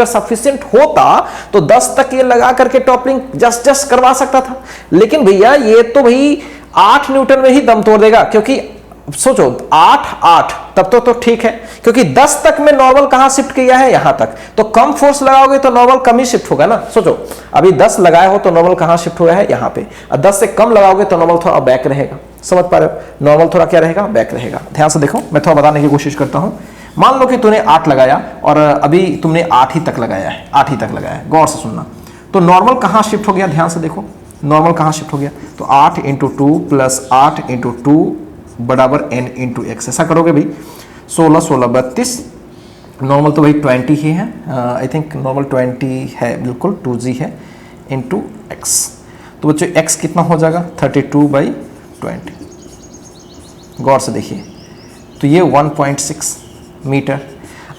सफिशिएंट होता तो 10 तक ये लगा करके टॉपलिंग जस्ट करवा सकता था। लेकिन भैया ये तो भाई 8 न्यूटन में ही दम तोड़ देगा, क्योंकि सोचो 8 तब तो ठीक है, क्योंकि 10 तक में नॉर्मल कहां शिफ्ट किया है, यहां तक। तो कम फोर्स लगाओगे तो नॉर्मल कम ही शिफ्ट होगा ना। सोचो अभी 10 लगाए हो तो नॉर्मल कहां शिफ्ट हुआ है, यहां पे। और 10 से कम लगाओगे तो नॉर्मल थोड़ा बैक रहेगा, समझ पा रहे हो, नॉर्मल थोड़ा क्या रहेगा, बैक रहेगा। ध्यान से देखो, मैं थोड़ा बताने की कोशिश करता हूं। मान लो कि तूने 8 लगाया और अभी तुमने 8 ही तक लगाया है, 8 ही तक लगाया है, गौर से सुनना। तो नॉर्मल कहां शिफ्ट हो गया, ध्यान से देखो नॉर्मल कहां शिफ्ट हो गया। तो 8 इंटू 2 प्लस 8 इंटू 2 बराबर n इंटू एक्स। ऐसा करोगे भाई 16 16 32, नॉर्मल तो भाई 20 ही है, आई थिंक नॉर्मल 20 है, बिल्कुल 2g है इंटू एक्स। तो बच्चों x कितना हो जाएगा 32/20, गौर से देखिए। तो ये 1.6 मीटर।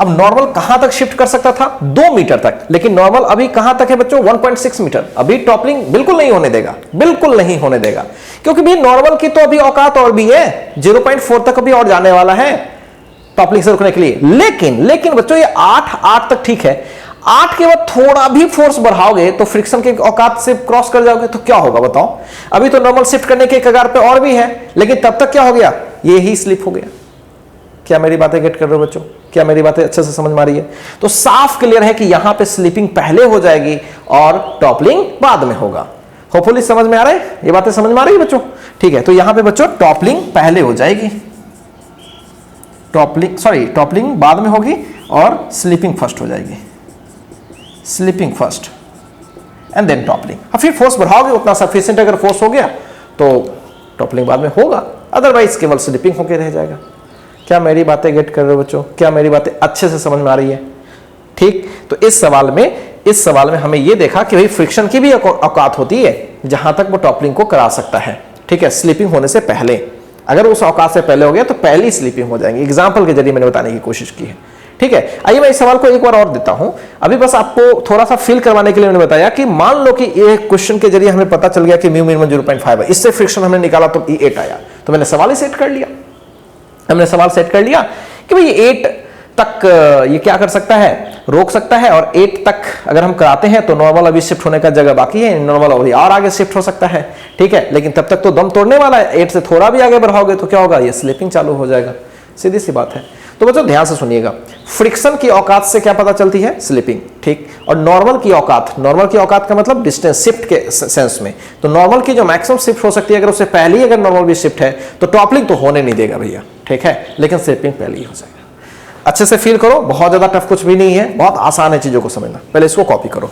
अब नॉर्मल कहां तक शिफ्ट कर सकता था, 2 मीटर तक, लेकिन नॉर्मल अभी कहां तक है बच्चों, 1.6 मीटर। अभी टॉपलिंग बिल्कुल नहीं होने देगा, बिल्कुल नहीं होने देगा, क्योंकि भी नॉर्मल की तो अभी औकात और भी है, 0.4 तक अभी और जाने वाला है टॉपलिंग से रुकने के लिए। लेकिन बच्चों ये 8 तक ठीक है, 8 के बाद थोड़ा भी फोर्स बढ़ाओगे तो फ्रिक्शन के औकात से क्रॉस कर जाओगे तो क्या होगा बताओ। अभी तो नॉर्मल शिफ्ट करने के कगार पे और भी है, लेकिन तब तक क्या हो गया, ये ही स्लिप हो गया। क्या मेरी बातें गेट कर रहे हो बच्चों, क्या मेरी बातें अच्छे से समझ में आ रही है। तो साफ क्लियर है कि यहां पे स्लिपिंग पहले हो जाएगी और टॉपलिंग बाद में होगा। होपफुली समझ में आ रहा है, ये बातें समझ में आ रही है बच्चों, ठीक है। तो यहां पे बच्चों टॉपलिंग पहले हो जाएगी, टॉपलिंग बाद में होगी और स्लिपिंग फर्स्ट हो जाएगी, slipping first and then toppling. अब फिर फोर्स बढ़ाओगे उतना सफिशिएंट अगर फोर्स हो गया तो टॉपलिंग बाद में होगा, अदरवाइज केवल स्लिपिंग होकर रह जाएगा। क्या मेरी बातें गेट कर रहे हो बच्चों, क्या मेरी बातें अच्छे से समझ में आ रही है, ठीक। तो इस सवाल में हमें यह देखा कि भाई फ्रिक्शन की भी औकात होती है जहां तक वो टॉपलिंग को करा सकता है, ठीक है, स्लिपिंग होने से पहले। अगर उस औकात से पहले हो गया तो पहली स्लिपिंग हो जाएगी। एग्जाम्पल के जरिए मैंने बताने की कोशिश की है, ठीक है। आइए मैं इस सवाल को एक बार और देता हूं, अभी बस आपको थोड़ा सा फील करवाने के लिए मैंने बताया कि मान लो कि ये क्वेश्चन के जरिए हमें पता चल गया कि म्यू मिनिमम 0.5 है, इससे फ्रिक्शन हमने निकाला तो 8 आया, तो मैंने सवाल ही सेट कर लिया, हमने सवाल सेट कर लिया कि भाई 8 तक ये क्या कर सकता है, रोक सकता है। और 8 तक अगर हम कराते हैं तो नॉर्मल अभी शिफ्ट होने का जगह बाकी है, नॉर्मल अभी और आगे शिफ्ट हो सकता है, ठीक है। लेकिन तब तक तो दम तोड़ने वाला है, 8 से थोड़ा भी आगे बढ़ाओगे तो क्या होगा, ये स्लिपिंग चालू हो जाएगा, सीधी सी बात है। तो बच्चों ध्यान से सुनिएगा, फ्रिक्शन की औकात से क्या पता चलती है, स्लिपिंग, ठीक। और नॉर्मल की औकात का मतलब डिस्टेंस शिफ्ट के सेंस में। तो नॉर्मल की जो मैक्सिमम शिफ्ट हो सकती है, अगर उससे पहले ही अगर नॉर्मल भी शिफ्ट है तो टॉपलिंग तो होने नहीं देगा भैया, ठीक है, लेकिन स्लिपिंग पहले ही हो जाएगा। अच्छे से फील करो, बहुत ज्यादा टफ कुछ भी नहीं है, बहुत आसान है चीजों को समझना। पहले इसको कॉपी करो।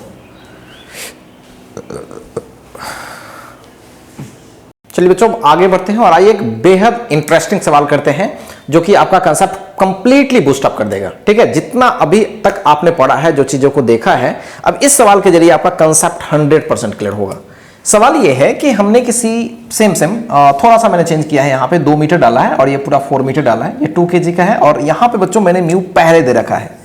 चलिए बच्चों आगे बढ़ते हैं और आइए एक बेहद इंटरेस्टिंग सवाल करते हैं जो कि आपका कंसेप्ट कंप्लीटली बूस्ट अप कर देगा, ठीक है। जितना अभी तक आपने पढ़ा है, जो चीजों को देखा है, अब इस सवाल के जरिए आपका कंसेप्ट 100% क्लियर होगा। सवाल ये है कि हमने किसी सेम थोड़ा सा मैंने चेंज किया है, यहाँ पे 2 मीटर डाला है और ये पूरा 4 मीटर डाला है, ये 2 kg का है। और यहाँ पे बच्चों मैंने म्यू पहले दे रखा है,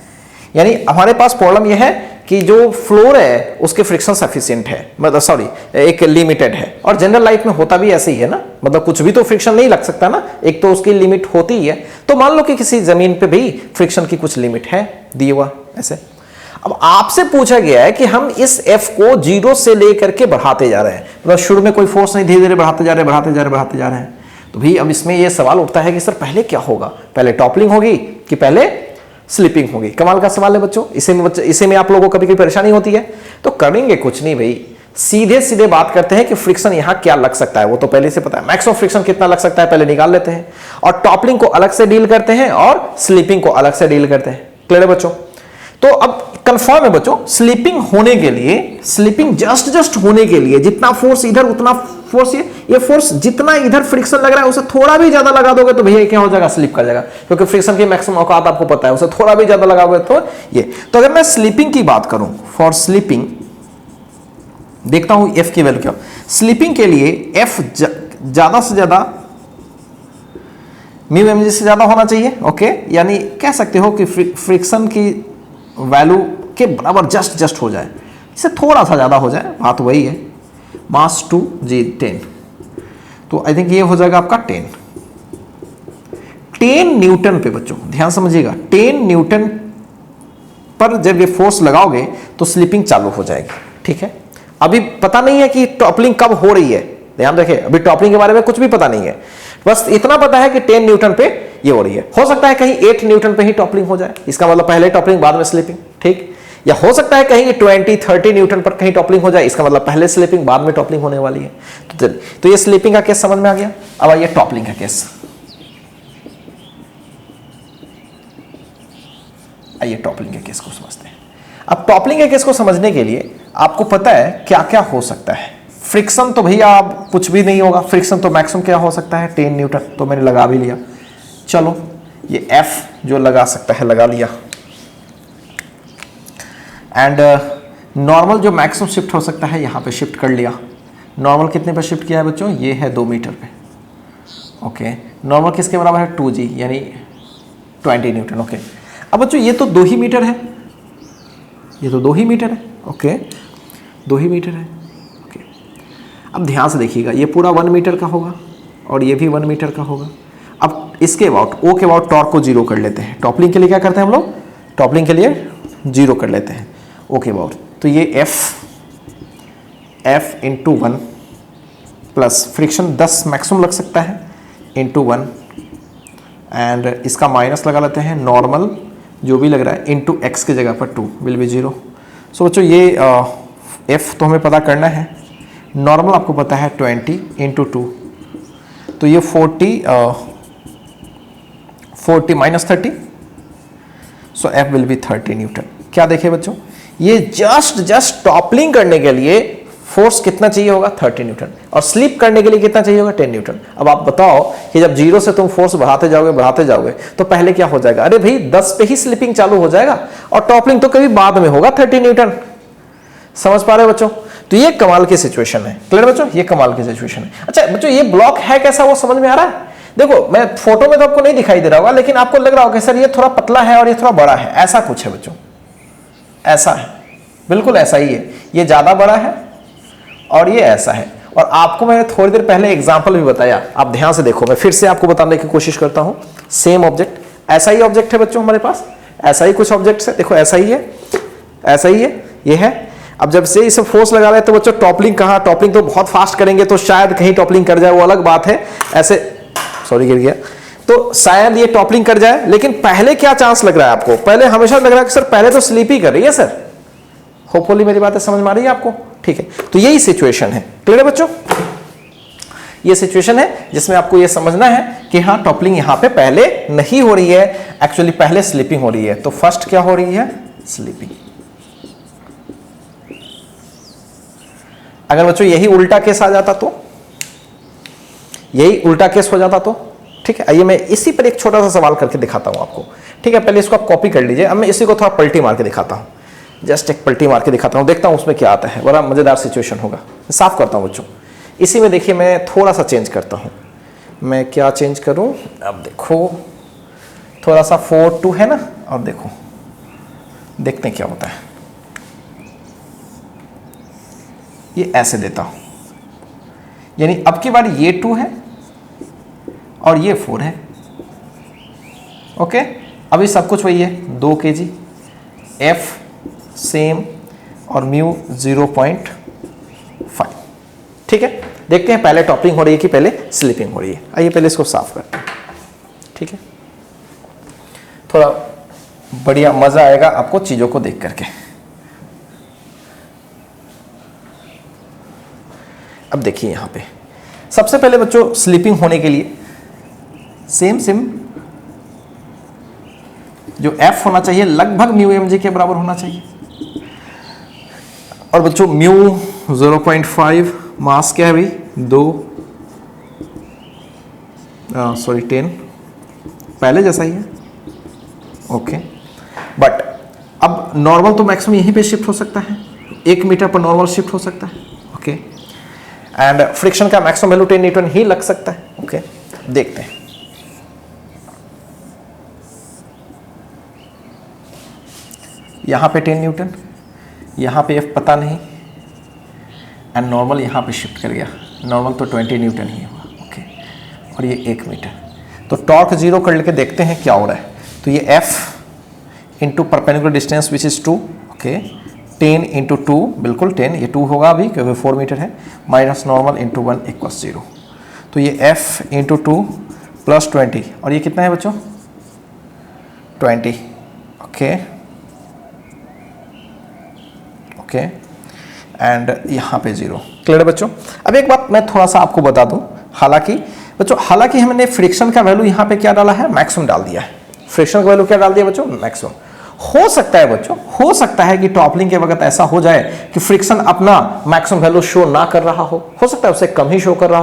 यानी हमारे पास प्रॉब्लम यह है कि जो फ्लोर है उसके फ्रिक्शन सफिशिएंट है, मतलब एक लिमिटेड है। और जनरल लाइफ में होता भी ऐसे ही है ना, मतलब कुछ भी तो फ्रिक्शन नहीं लग सकता ना, एक तो उसकी लिमिट होती ही है। तो मान लो कि किसी जमीन पे भी फ्रिक्शन की कुछ लिमिट है दी हुआ ऐसे। अब आपसे पूछा गया है कि हम इस एफ को 0 से लेकर के बढ़ाते जा रहे हैं, मतलब शुरू में कोई फोर्स नहीं, धीरे धीरे बढ़ाते जा रहे हैं। तो भी अब इसमें यह सवाल उठता है कि सर पहले क्या होगा, पहले टॉपलिंग होगी कि पहले स्लिपिंग होगी। कमाल का सवाल है बच्चों, इसे में आप लोगों को कभी कोई परेशानी होती है तो करेंगे कुछ नहीं भाई, सीधे बात करते हैं कि फ्रिक्शन यहां क्या लग सकता है, वो तो पहले से पता है। मैक्सिमम फ्रिक्शन कितना लग सकता है पहले निकाल लेते हैं, और टॉपलिंग को अलग से डील करते हैं और स्लिपिंग को अलग से डील करते हैं। क्लियर है बच्चों। तो अब कंफर्म है बच्चों, स्लीपिंग होने के लिए, स्लीपिंग जस्ट होने के लिए जितना फोर्स इधर उतना फोर्स ये फोर्स जितना इधर फ्रिक्शन लग रहा है उसे थोड़ा भी ज्यादा लगा दोगे तो भैया क्या हो जाएगा, स्लिप कर जाएगा, क्योंकि फ्रिक्शन की मैक्सिमम औकात आपको पता है, उसे थोड़ा भी ज्यादा लगाओगे तो ये। तो अगर मैं स्लीपिंग की बात करूं, फॉर स्लीपिंग देखता हूं एफ की वैल्यू क्या, स्लीपिंग के लिए एफ ज्यादा से ज्यादा म्यू एम जी से ज्यादा होना चाहिए, ओके, यानी कह सकते हो कि फ्रिक्शन की वैल्यू के बराबर जस्ट हो जाए, इससे थोड़ा सा ज्यादा हो जाए, बात वही है, मास 2 जी 10, तो आई थिंक ये हो जाएगा आपका 10 न्यूटन पे। बच्चों ध्यान समझिएगा, 10 न्यूटन पर जब ये फोर्स लगाओगे तो स्लिपिंग चालू हो जाएगी, ठीक है। अभी पता नहीं है कि टॉपलिंग कब हो रही है, ध्यान रखें, अभी टॉपलिंग के बारे में कुछ भी पता नहीं है, बस इतना पता है कि 10 न्यूटन पे ये हो रही है। हो सकता है कहीं 8 न्यूटन पे ही टॉपलिंग हो जाए, इसका मतलब पहले टॉपलिंग बाद में स्लिपिंग, ठीक, या हो सकता है कहीं 20-30 न्यूटन पर कहीं टॉपलिंग हो जाए, इसका मतलब पहले स्लिपिंग बाद में टॉपलिंग होने वाली है। तो ये स्लिपिंग का केस समझ में आ गया। अब आइए टॉपलिंग का केस, आइए टॉपलिंग के केस को समझते हैं। अब टॉपलिंग के केस को समझने के लिए आपको पता है क्या क्या हो सकता है। फ्रिक्शन तो भैया आप कुछ भी नहीं होगा, फ्रिक्शन तो मैक्सिमम क्या हो सकता है, 10 न्यूटन, तो मैंने लगा भी लिया। चलो ये एफ जो लगा सकता है लगा लिया, एंड नॉर्मल जो मैक्सिमम शिफ्ट हो सकता है यहाँ पे शिफ्ट कर लिया। नॉर्मल कितने पर शिफ्ट किया है बच्चों, ये है 2 मीटर पे, ओके। नॉर्मल किसके बराबर है, 2g यानी 20 न्यूटन, ओके। अब बच्चों ये तो 2 ही मीटर है, ये तो 2 ही मीटर है, ओके, 2 ही मीटर है, ओके। अब ध्यान से देखिएगा, ये पूरा 1 मीटर का होगा और ये भी 1 मीटर का होगा। अब इसके अबाउट ओ के अबाउट टॉर्क को 0 कर लेते हैं। टॉपलिंग के लिए क्या करते हैं हम लोग, टॉपलिंग के लिए 0 कर लेते हैं ओ के अबाउट। तो ये F into 1 plus friction 10 maximum लग सकता है इंटू 1, एंड इसका माइनस लगा लेते हैं, नॉर्मल जो भी लग रहा है इंटू एक्स की जगह पर 2 विल बी 0। सो बच्चों ये एफ तो हमें पता करना है, नॉर्मल आपको पता है 20 इंटू 2, तो ये 40 minus 30, so F will be 30 Newton. क्या देखे बच्चों, ये जस्ट टॉपलिंग करने के लिए फोर्स कितना चाहिए होगा, 30 न्यूटन, और स्लिप करने के लिए कितना चाहिए होगा, 10 न्यूटन। अब आप बताओ कि जब 0 से तुम फोर्स बढ़ाते जाओगे तो पहले क्या हो जाएगा, अरे भाई 10 पे ही स्लिपिंग चालू हो जाएगा और टॉपलिंग तो कभी बाद में होगा 30 न्यूटन। समझ पा रहे हो बच्चों, तो ये कमाल की सिचुएशन है, क्लियर बच्चों, ये कमाल की सिचुएशन है। अच्छा बच्चों ये ब्लॉक है कैसा, वो समझ में आ रहा है। देखो मैं फोटो में तो आपको नहीं दिखाई दे रहा होगा, लेकिन आपको लग रहा होगा सर ये थोड़ा पतला है और ये थोड़ा बड़ा है, ऐसा कुछ है बच्चों, ऐसा है, बिल्कुल ऐसा ही है, ये ज्यादा बड़ा है और ये ऐसा है। और आपको मैंने थोड़ी देर पहले एग्जांपल भी बताया, आप ध्यान से देखो, मैं फिर से आपको बताने की कोशिश करता हूं। सेम ऑब्जेक्ट, ऐसा ही ऑब्जेक्ट है बच्चों हमारे पास, ऐसा ही कुछ ऑब्जेक्ट्स है, देखो ऐसा ही है, ऐसा ही है, ये है। अब जब से इसे फोर्स लगा रहे हैं तो बच्चों टॉपलिंग कहाँ, टॉपलिंग तो बहुत फास्ट करेंगे तो शायद कहीं टॉपलिंग कर जाए, वो अलग बात है, ऐसे सॉरी गिर गया, तो शायद ये टॉपलिंग कर जाए। लेकिन पहले क्या चांस लग रहा है आपको, पहले हमेशा लग रहा है कि सर पहले तो स्लिप ही कर रही है सर। होपफुली मेरी बातें समझ में आ रही है आपको, ठीक है। तो यही सिचुएशन है, क्लियर है बच्चों, ये सिचुएशन है जिसमें आपको ये समझना है कि हाँ टॉपलिंग यहां पे पहले नहीं हो रही है, एक्चुअली पहले स्लिपिंग हो रही है। तो फर्स्ट क्या हो रही है, स्लिपिंग। अगर बच्चों यही उल्टा केस आ जाता तो, यही उल्टा केस हो जाता तो, ठीक है। आइए मैं इसी पर एक छोटा सा सवाल करके दिखाता हूं आपको, ठीक है। पहले इसको आप कॉपी कर लीजिए, अब मैं इसी को थोड़ा पलटी मार के दिखाता हूं, जस्ट एक पलटी मार के दिखाता हूं, देखता हूं उसमें क्या आता है, बड़ा मजेदार सिचुएशन होगा। साफ करता हूं बच्चों, इसी में देखिए मैं थोड़ा सा चेंज करता हूं, मैं क्या चेंज करूं, अब देखो थोड़ा सा 4-2 है ना, और देखो देखते हैं क्या होता है। ये ऐसे देता हूं, यानी अब की बार ये 2 है और ये 4 है, ओके। अभी सब कुछ वही है, 2 kg, एफ सेम और म्यू 0.5, ठीक है। देखते हैं पहले टॉपलिंग हो रही है कि पहले स्लिपिंग हो रही है। आइए पहले इसको साफ करते हैं, ठीक है, थोड़ा बढ़िया मजा आएगा आपको चीजों को देख करके। अब देखिए यहां पे सबसे पहले बच्चों स्लिपिंग होने के लिए सेम जो F होना चाहिए लगभग म्यू mg के बराबर होना चाहिए। और बच्चों म्यू 0.5, मास क्या है भाई 2, सॉरी 10, पहले जैसा ही है। ओके, बट अब नॉर्मल तो मैक्सिमम यहीं पे शिफ्ट हो सकता है, 1 मीटर पर नॉर्मल शिफ्ट हो सकता है। ओके, एंड फ्रिक्शन का मैक्सिमम वैल्यू 10 न्यूटन ही लग सकता है। ओके, देखते हैं। यहां पे 10 न्यूटन, यहां पे F पता नहीं, एंड नॉर्मल यहां पे शिफ्ट कर गया, नॉर्मल तो 20 न्यूटन ही हुआ। ओके, और ये 1 मीटर, तो टॉर्क 0 कर लेके देखते हैं क्या हो रहा है। तो ये F into perpendicular distance which is 2, okay, 10 into 2, बिल्कुल 10, ये 2 होगा अभी क्योंकि 4 मीटर है, माइनस नॉर्मल इंटू 1 इक्वल्स 0। तो ये F इंटू 2 प्लस 20, और ये कितना है बच्चों 20। ओके ओके, एंड यहाँ पे 0। क्लियर है बच्चों। अब एक बात मैं थोड़ा सा आपको बता दूं, हालांकि हमने फ्रिक्शन का वैल्यू यहाँ पे क्या डाला है, मैक्सिमम डाल दिया है। फ्रिक्शन का वैल्यू क्या डाल दिया बच्चों, मैक्सिमम। हो सकता है बच्चों, हो सकता है कि टॉपलिंग के वक्त ऐसा हो जाए कि फ्रिक्शन अपना मैक्सिमम वैल्यू शो ना कर रहा हो सकता है उससे कम ही शो कर रहा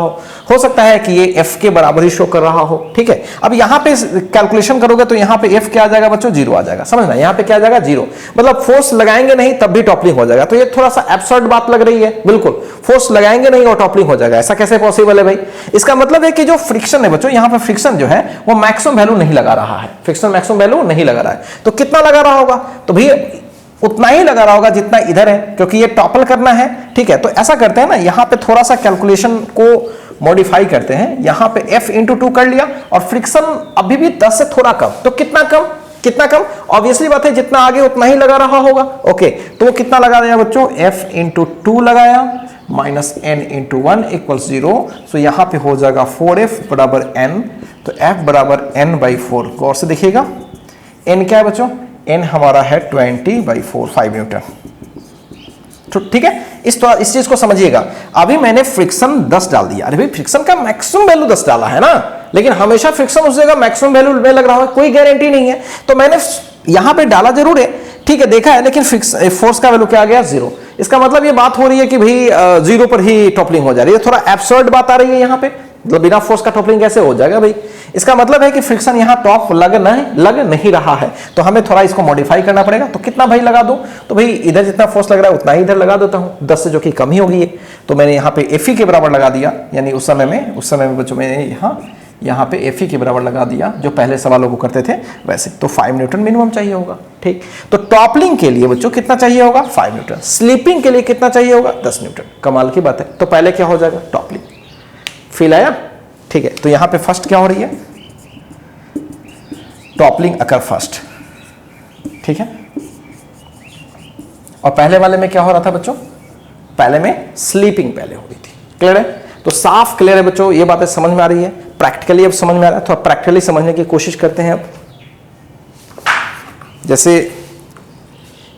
हो सकता है कि ये F के बराबर ही शो कर रहा हो। ठीक है, अब यहाँ पे कैलकुलेशन करोगे तो यहाँ पे F क्या आ जाएगा बच्चों, 0 आ जाएगा। समझना, यहाँ पे क्या आ जाएगा 0, मतलब फोर्स लगाएंगे नहीं तब भी टॉपलिंग हो जाएगा। तो ये थोड़ा सा एब्सर्ड बात लग रही है, बिल्कुल फोर्स लगाएंगे नहीं और टॉपलिंग हो जाएगा, ऐसा कैसे पॉसिबल है भाई। इसका मतलब है कि जो फ्रिक्शन है बच्चों, यहाँ पे फ्रिक्शन जो है वो मैक्सिमम वैल्यू नहीं लगा रहा है, फ्रिक्शन मैक्सिमम वैल्यू नहीं लगा रहा है। तो कितना लगा रहा होगा, तो भी उतना ही लगा रहा होगा जितना इधर है, क्योंकि ये टॉपल करना है। ठीक है, तो ऐसा करते हैं ना, यहां पे थोड़ा सा कैलकुलेशन को मॉडिफाई करते हैं। यहां पे F इंटू 2 कर लिया और फ्रिक्शन अभी भी 10 से थोड़ा कम, तो कितना कम, ऑब्वियसली बात है जितना आगे उतना ही लगा रहा होगा। ओके, तो वो कितना लगा दिया बच्चों, F इंटू 2 लगाया माइनस n इंटू 1 इक्वल्स 0। सो यहां पे हो जाएगा 4F बराबर n, तो F बराबर n बाई 4। गौर से देखिएगा, n क्या है बच्चों, n हमारा है 20/4, 5 न्यूटन। तो ठीक है, इस चीज को समझिएगा। अभी मैंने फ्रिक्शन 10 डाल दिया, अरे भाई फ्रिक्शन का मैक्सिमम वैल्यू 10 डाला है ना, लेकिन हमेशा फ्रिक्शन उस जगह मैक्सिमम वैल्यू में लग रहा है, कोई गारंटी नहीं है। तो मैंने यहां पे डाला जरूर है, ठीक है, देखा है, लेकिन फोर्स का वैल्यू क्या आ गया, 0। इसका मतलब ये बात हो रही है कि भाई 0 पर ही टॉपलिंग हो जा रही है। थोड़ा एब्सर्ड बात आ रही है यहाँ पे, बिना फोर्स का टॉपलिंग कैसे हो जाएगा भाई। इसका मतलब है कि फ्रिक्शन यहां टॉप लग नहीं रहा है, तो हमें थोड़ा इसको मॉडिफाई करना पड़ेगा। तो कितना भाई लगा दूं, तो भाई इधर जितना फोर्स लग रहा है उतना ही इधर लगा देता हूं, 10 से जो कि कम ही होगी। तो मैंने यहाँ पे Fe के बराबर लगा दिया, यानी उस समय में बच्चों मैंने यहाँ पे Fe के बराबर लगा दिया, जो पहले सवालों को करते थे वैसे। तो 5 न्यूटन मिनिमम चाहिए होगा। ठीक, तो टॉपलिंग के लिए बच्चों कितना चाहिए होगा, 5 न्यूटन। स्लीपिंग के लिए कितना चाहिए होगा, 10 न्यूटन। कमाल की बात है। तो पहले क्या हो जाएगा, टॉपलिंग। फील आया, ठीक है। तो यहां पे फर्स्ट क्या हो रही है, टॉपलिंग अकर फर्स्ट, ठीक है। और पहले वाले में क्या हो रहा था बच्चों, पहले में स्लीपिंग पहले हो रही थी। क्लियर है, तो साफ क्लियर है बच्चों, ये बातें समझ में आ रही है, प्रैक्टिकली अब समझ में आ रहा है। थोड़ा प्रैक्टिकली समझने की कोशिश करते हैं। अब जैसे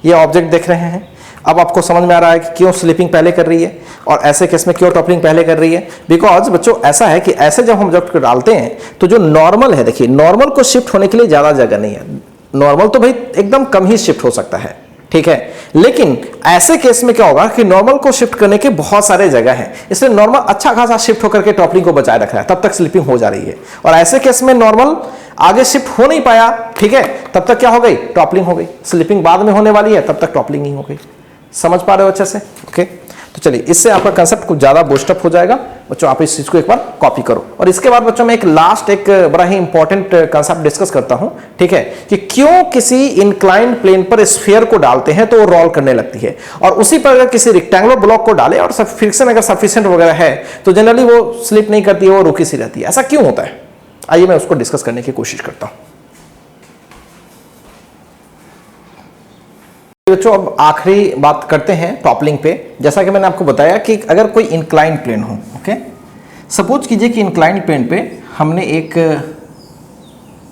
ये ऑब्जेक्ट देख रहे हैं, अब आपको समझ में आ रहा है कि क्यों स्लीपिंग पहले कर रही है और ऐसे केस में क्यों टॉपलिंग पहले कर रही है। बिकॉज बच्चों ऐसा है कि ऐसे जब हम डालते हैं तो जो नॉर्मल है, देखिए नॉर्मल को शिफ्ट होने के लिए ज्यादा जगह नहीं है, नॉर्मल तो भाई एकदम कम ही शिफ्ट हो सकता है, ठीक है। लेकिन ऐसे केस में क्या होगा कि नॉर्मल को शिफ्ट करने के बहुत सारे जगह हैं, इसलिए नॉर्मल अच्छा खासा शिफ्ट होकर के टॉपलिंग को बचाए रख रहा है, तब तक स्लीपिंग हो जा रही है। और ऐसे केस में नॉर्मल आगे शिफ्ट हो नहीं पाया, ठीक है, तब तक क्या हो गई, टॉपलिंग हो गई। स्लीपिंग बाद में होने वाली है, तब तक टॉपलिंग नहीं हो गई। समझ पा रहे हो अच्छे से, ओके। तो चलिए, इससे आपका कंसेप्ट कुछ ज्यादा बूस्टअप हो जाएगा बच्चों। आप इस चीज को एक बार कॉपी करो। और इसके बाद बच्चों मैं एक लास्ट एक बड़ा ही इंपॉर्टेंट कंसेप्ट डिस्कस करता हूं, ठीक है, कि क्यों किसी इंक्लाइंड प्लेन पर स्फीयर को डालते हैं तो वो रोल करने लगती है, और उसी पर अगर किसी रेक्टेंगुलर ब्लॉक को डाले और फ्रिक्शन अगर सफिशिएंट वगैरह है तो जनरली वो स्लिप नहीं करती है, वो रुकी सी रहती है। ऐसा क्यों होता है, आइए मैं उसको डिस्कस करने की कोशिश करता हूं। बच्चों अब आखिरी बात करते हैं टॉपलिंग पे। जैसा कि मैंने आपको बताया कि अगर कोई इंक्लाइंड प्लेन हो, ओके, सपोज कीजिए कि इंक्लाइंड प्लेन पे हमने एक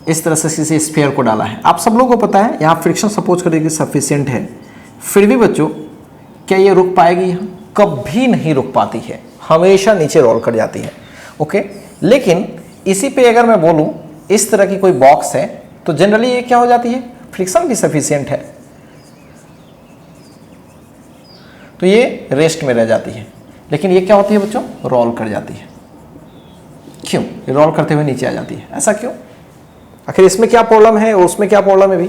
इस तरह से किसी स्फीयर को डाला है। आप सब लोगों को पता है यहाँ फ्रिक्शन सपोज करिए कि सफिशिएंट है, फिर भी बच्चों क्या ये रुक पाएगी, यहाँ कभी नहीं रुक पाती है, हमेशा नीचे रोल कर जाती है, ओके। लेकिन इसी पे अगर मैं बोलूँ इस तरह की कोई बॉक्स है, तो जनरली ये क्या हो जाती है, फ्रिक्शन भी सफिशिएंट है तो ये रेस्ट में रह जाती है, लेकिन ये क्या होती है बच्चों, रोल कर जाती है। क्यों, ये रोल करते हुए नीचे आ जाती है, ऐसा क्यों, आखिर इसमें क्या प्रॉब्लम है और उसमें क्या प्रॉब्लम है भी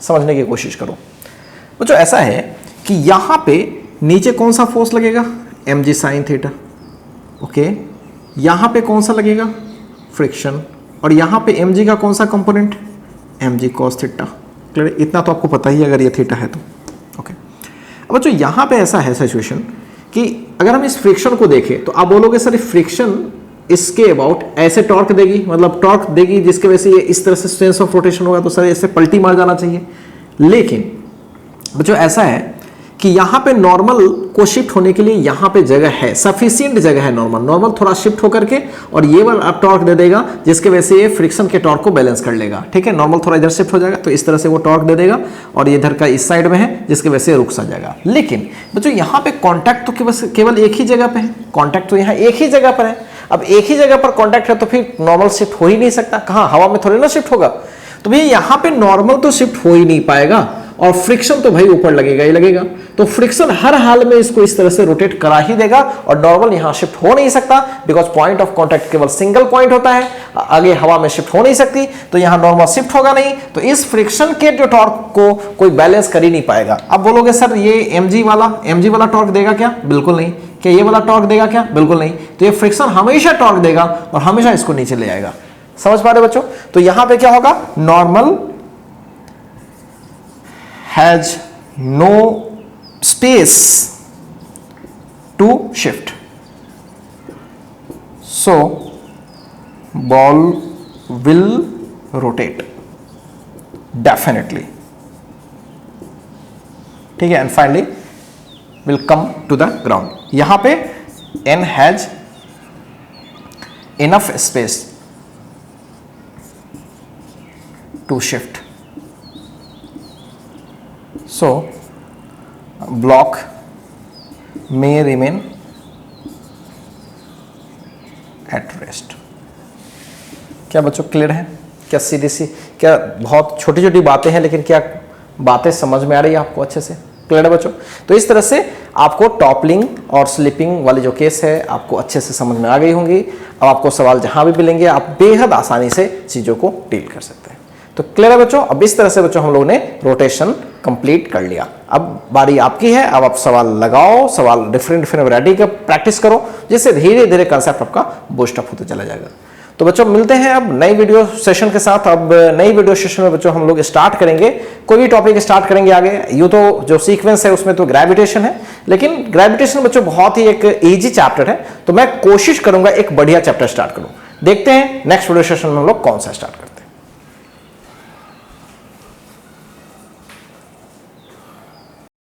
समझने की कोशिश करो। बच्चों ऐसा है कि यहां पे नीचे कौन सा फोर्स लगेगा, mg sin थीटा, ओके, यहां पे कौन सा लगेगा, फ्रिक्शन, और यहां पे mg का कौन सा component, mg cos theta. Clear, इतना तो आपको पता ही है अगर ये थीटा है तो, ओके। अब बच्चों यहां पे ऐसा है सिचुएशन कि अगर हम इस फ्रिक्शन को देखें तो आप बोलोगे सर फ्रिक्शन इसके अबाउट ऐसे टॉर्क देगी, मतलब टॉर्क देगी जिसके वजह से ये इस तरह से सेंस ऑफ रोटेशन होगा, तो सर ऐसे पलटी मार जाना चाहिए। लेकिन बच्चों ऐसा है कि यहाँ पे नॉर्मल को शिफ्ट होने के लिए यहाँ पे जगह है, सफिशिएंट जगह है, नॉर्मल थोड़ा शिफ्ट होकर के और ये वाला टॉर्क दे देगा जिसके वजह से ये फ्रिक्शन के टॉर्क को बैलेंस कर लेगा, ठीक है। नॉर्मल थोड़ा इधर शिफ्ट हो जाएगा तो इस तरह से वो टॉर्क दे देगा और इधर का इस साइड में है जिसकी वजह से रुक सा जाएगा। लेकिन बच्चों यहाँ पे कॉन्टैक्ट तो केवल एक ही जगह पे है, कॉन्टैक्ट तो यहाँ एक ही जगह पर है। अब एक ही जगह पर कॉन्टैक्ट है तो फिर नॉर्मल शिफ्ट हो ही नहीं सकता, कहाँ, हवा में थोड़ी ना शिफ्ट होगा। तो भैया यहाँ पे नॉर्मल तो शिफ्ट हो ही नहीं पाएगा और फ्रिक्शन तो भाई ऊपर लगेगा ही लगेगा, तो फ्रिक्शन हर हाल में इसको इस तरह से रोटेट करा ही देगा और नॉर्मल यहां शिफ्ट हो नहीं सकता, बिकॉज पॉइंट ऑफ कांटेक्ट केवल सिंगल पॉइंट होता है, आगे हवा में शिफ्ट हो नहीं सकती, तो यहां नॉर्मल शिफ्ट होगा नहीं, तो इस फ्रिक्शन के जो टॉर्क को कोई बैलेंस कर ही नहीं पाएगा। अब बोलोगे सर ये mg वाला टॉर्क देगा क्या, बिल्कुल नहीं। क्या ये वाला टॉर्क देगा क्या, बिल्कुल नहीं। तो ये फ्रिक्शन हमेशा टॉर्क देगा और हमेशा इसको नीचे ले आएगा। समझ पा रहे बच्चों, तो यहां पे क्या होगा, normal has no space to shift, so ball will rotate definitely, ठीक है, and finally will come to the ground। यहां पे n has enough space to shift, so block may remain at rest। क्या बच्चों क्लियर है, क्या सीधी सी, क्या बहुत छोटी छोटी बातें हैं लेकिन क्या बातें समझ में आ रही है आपको अच्छे से, क्लियर है बच्चों। तो इस तरह से आपको टॉपलिंग और स्लिपिंग वाली जो केस है आपको अच्छे से समझ में आ गई होंगी। अब आपको सवाल जहां भी मिलेंगे आप बेहद आसानी से चीजों को डील कर सकते हैं। तो क्लियर है बच्चों, अब इस तरह से बच्चों हम लोगों ने रोटेशन कंप्लीट कर लिया। अब बारी आपकी है, अब आप सवाल लगाओ, सवाल डिफरेंट वैरायटी का प्रैक्टिस करो, जिससे धीरे धीरे कंसेप्ट आपका बूस्ट अप होते चला जाएगा। तो बच्चों मिलते हैं अब नई वीडियो सेशन के साथ। अब नई वीडियो सेशन में बच्चों हम लोग स्टार्ट करेंगे, कोई भी टॉपिक स्टार्ट करेंगे आगे। यूँ तो जो सीक्वेंस है उसमें तो ग्रेविटेशन है, लेकिन ग्रेविटेशन बच्चों बहुत ही एक ईजी चैप्टर है, तो मैं कोशिश करूंगा एक बढ़िया चैप्टर स्टार्ट करूं। देखते हैं नेक्स्ट वीडियो सेशन में हम लोग कौन सा स्टार्ट करते हैं।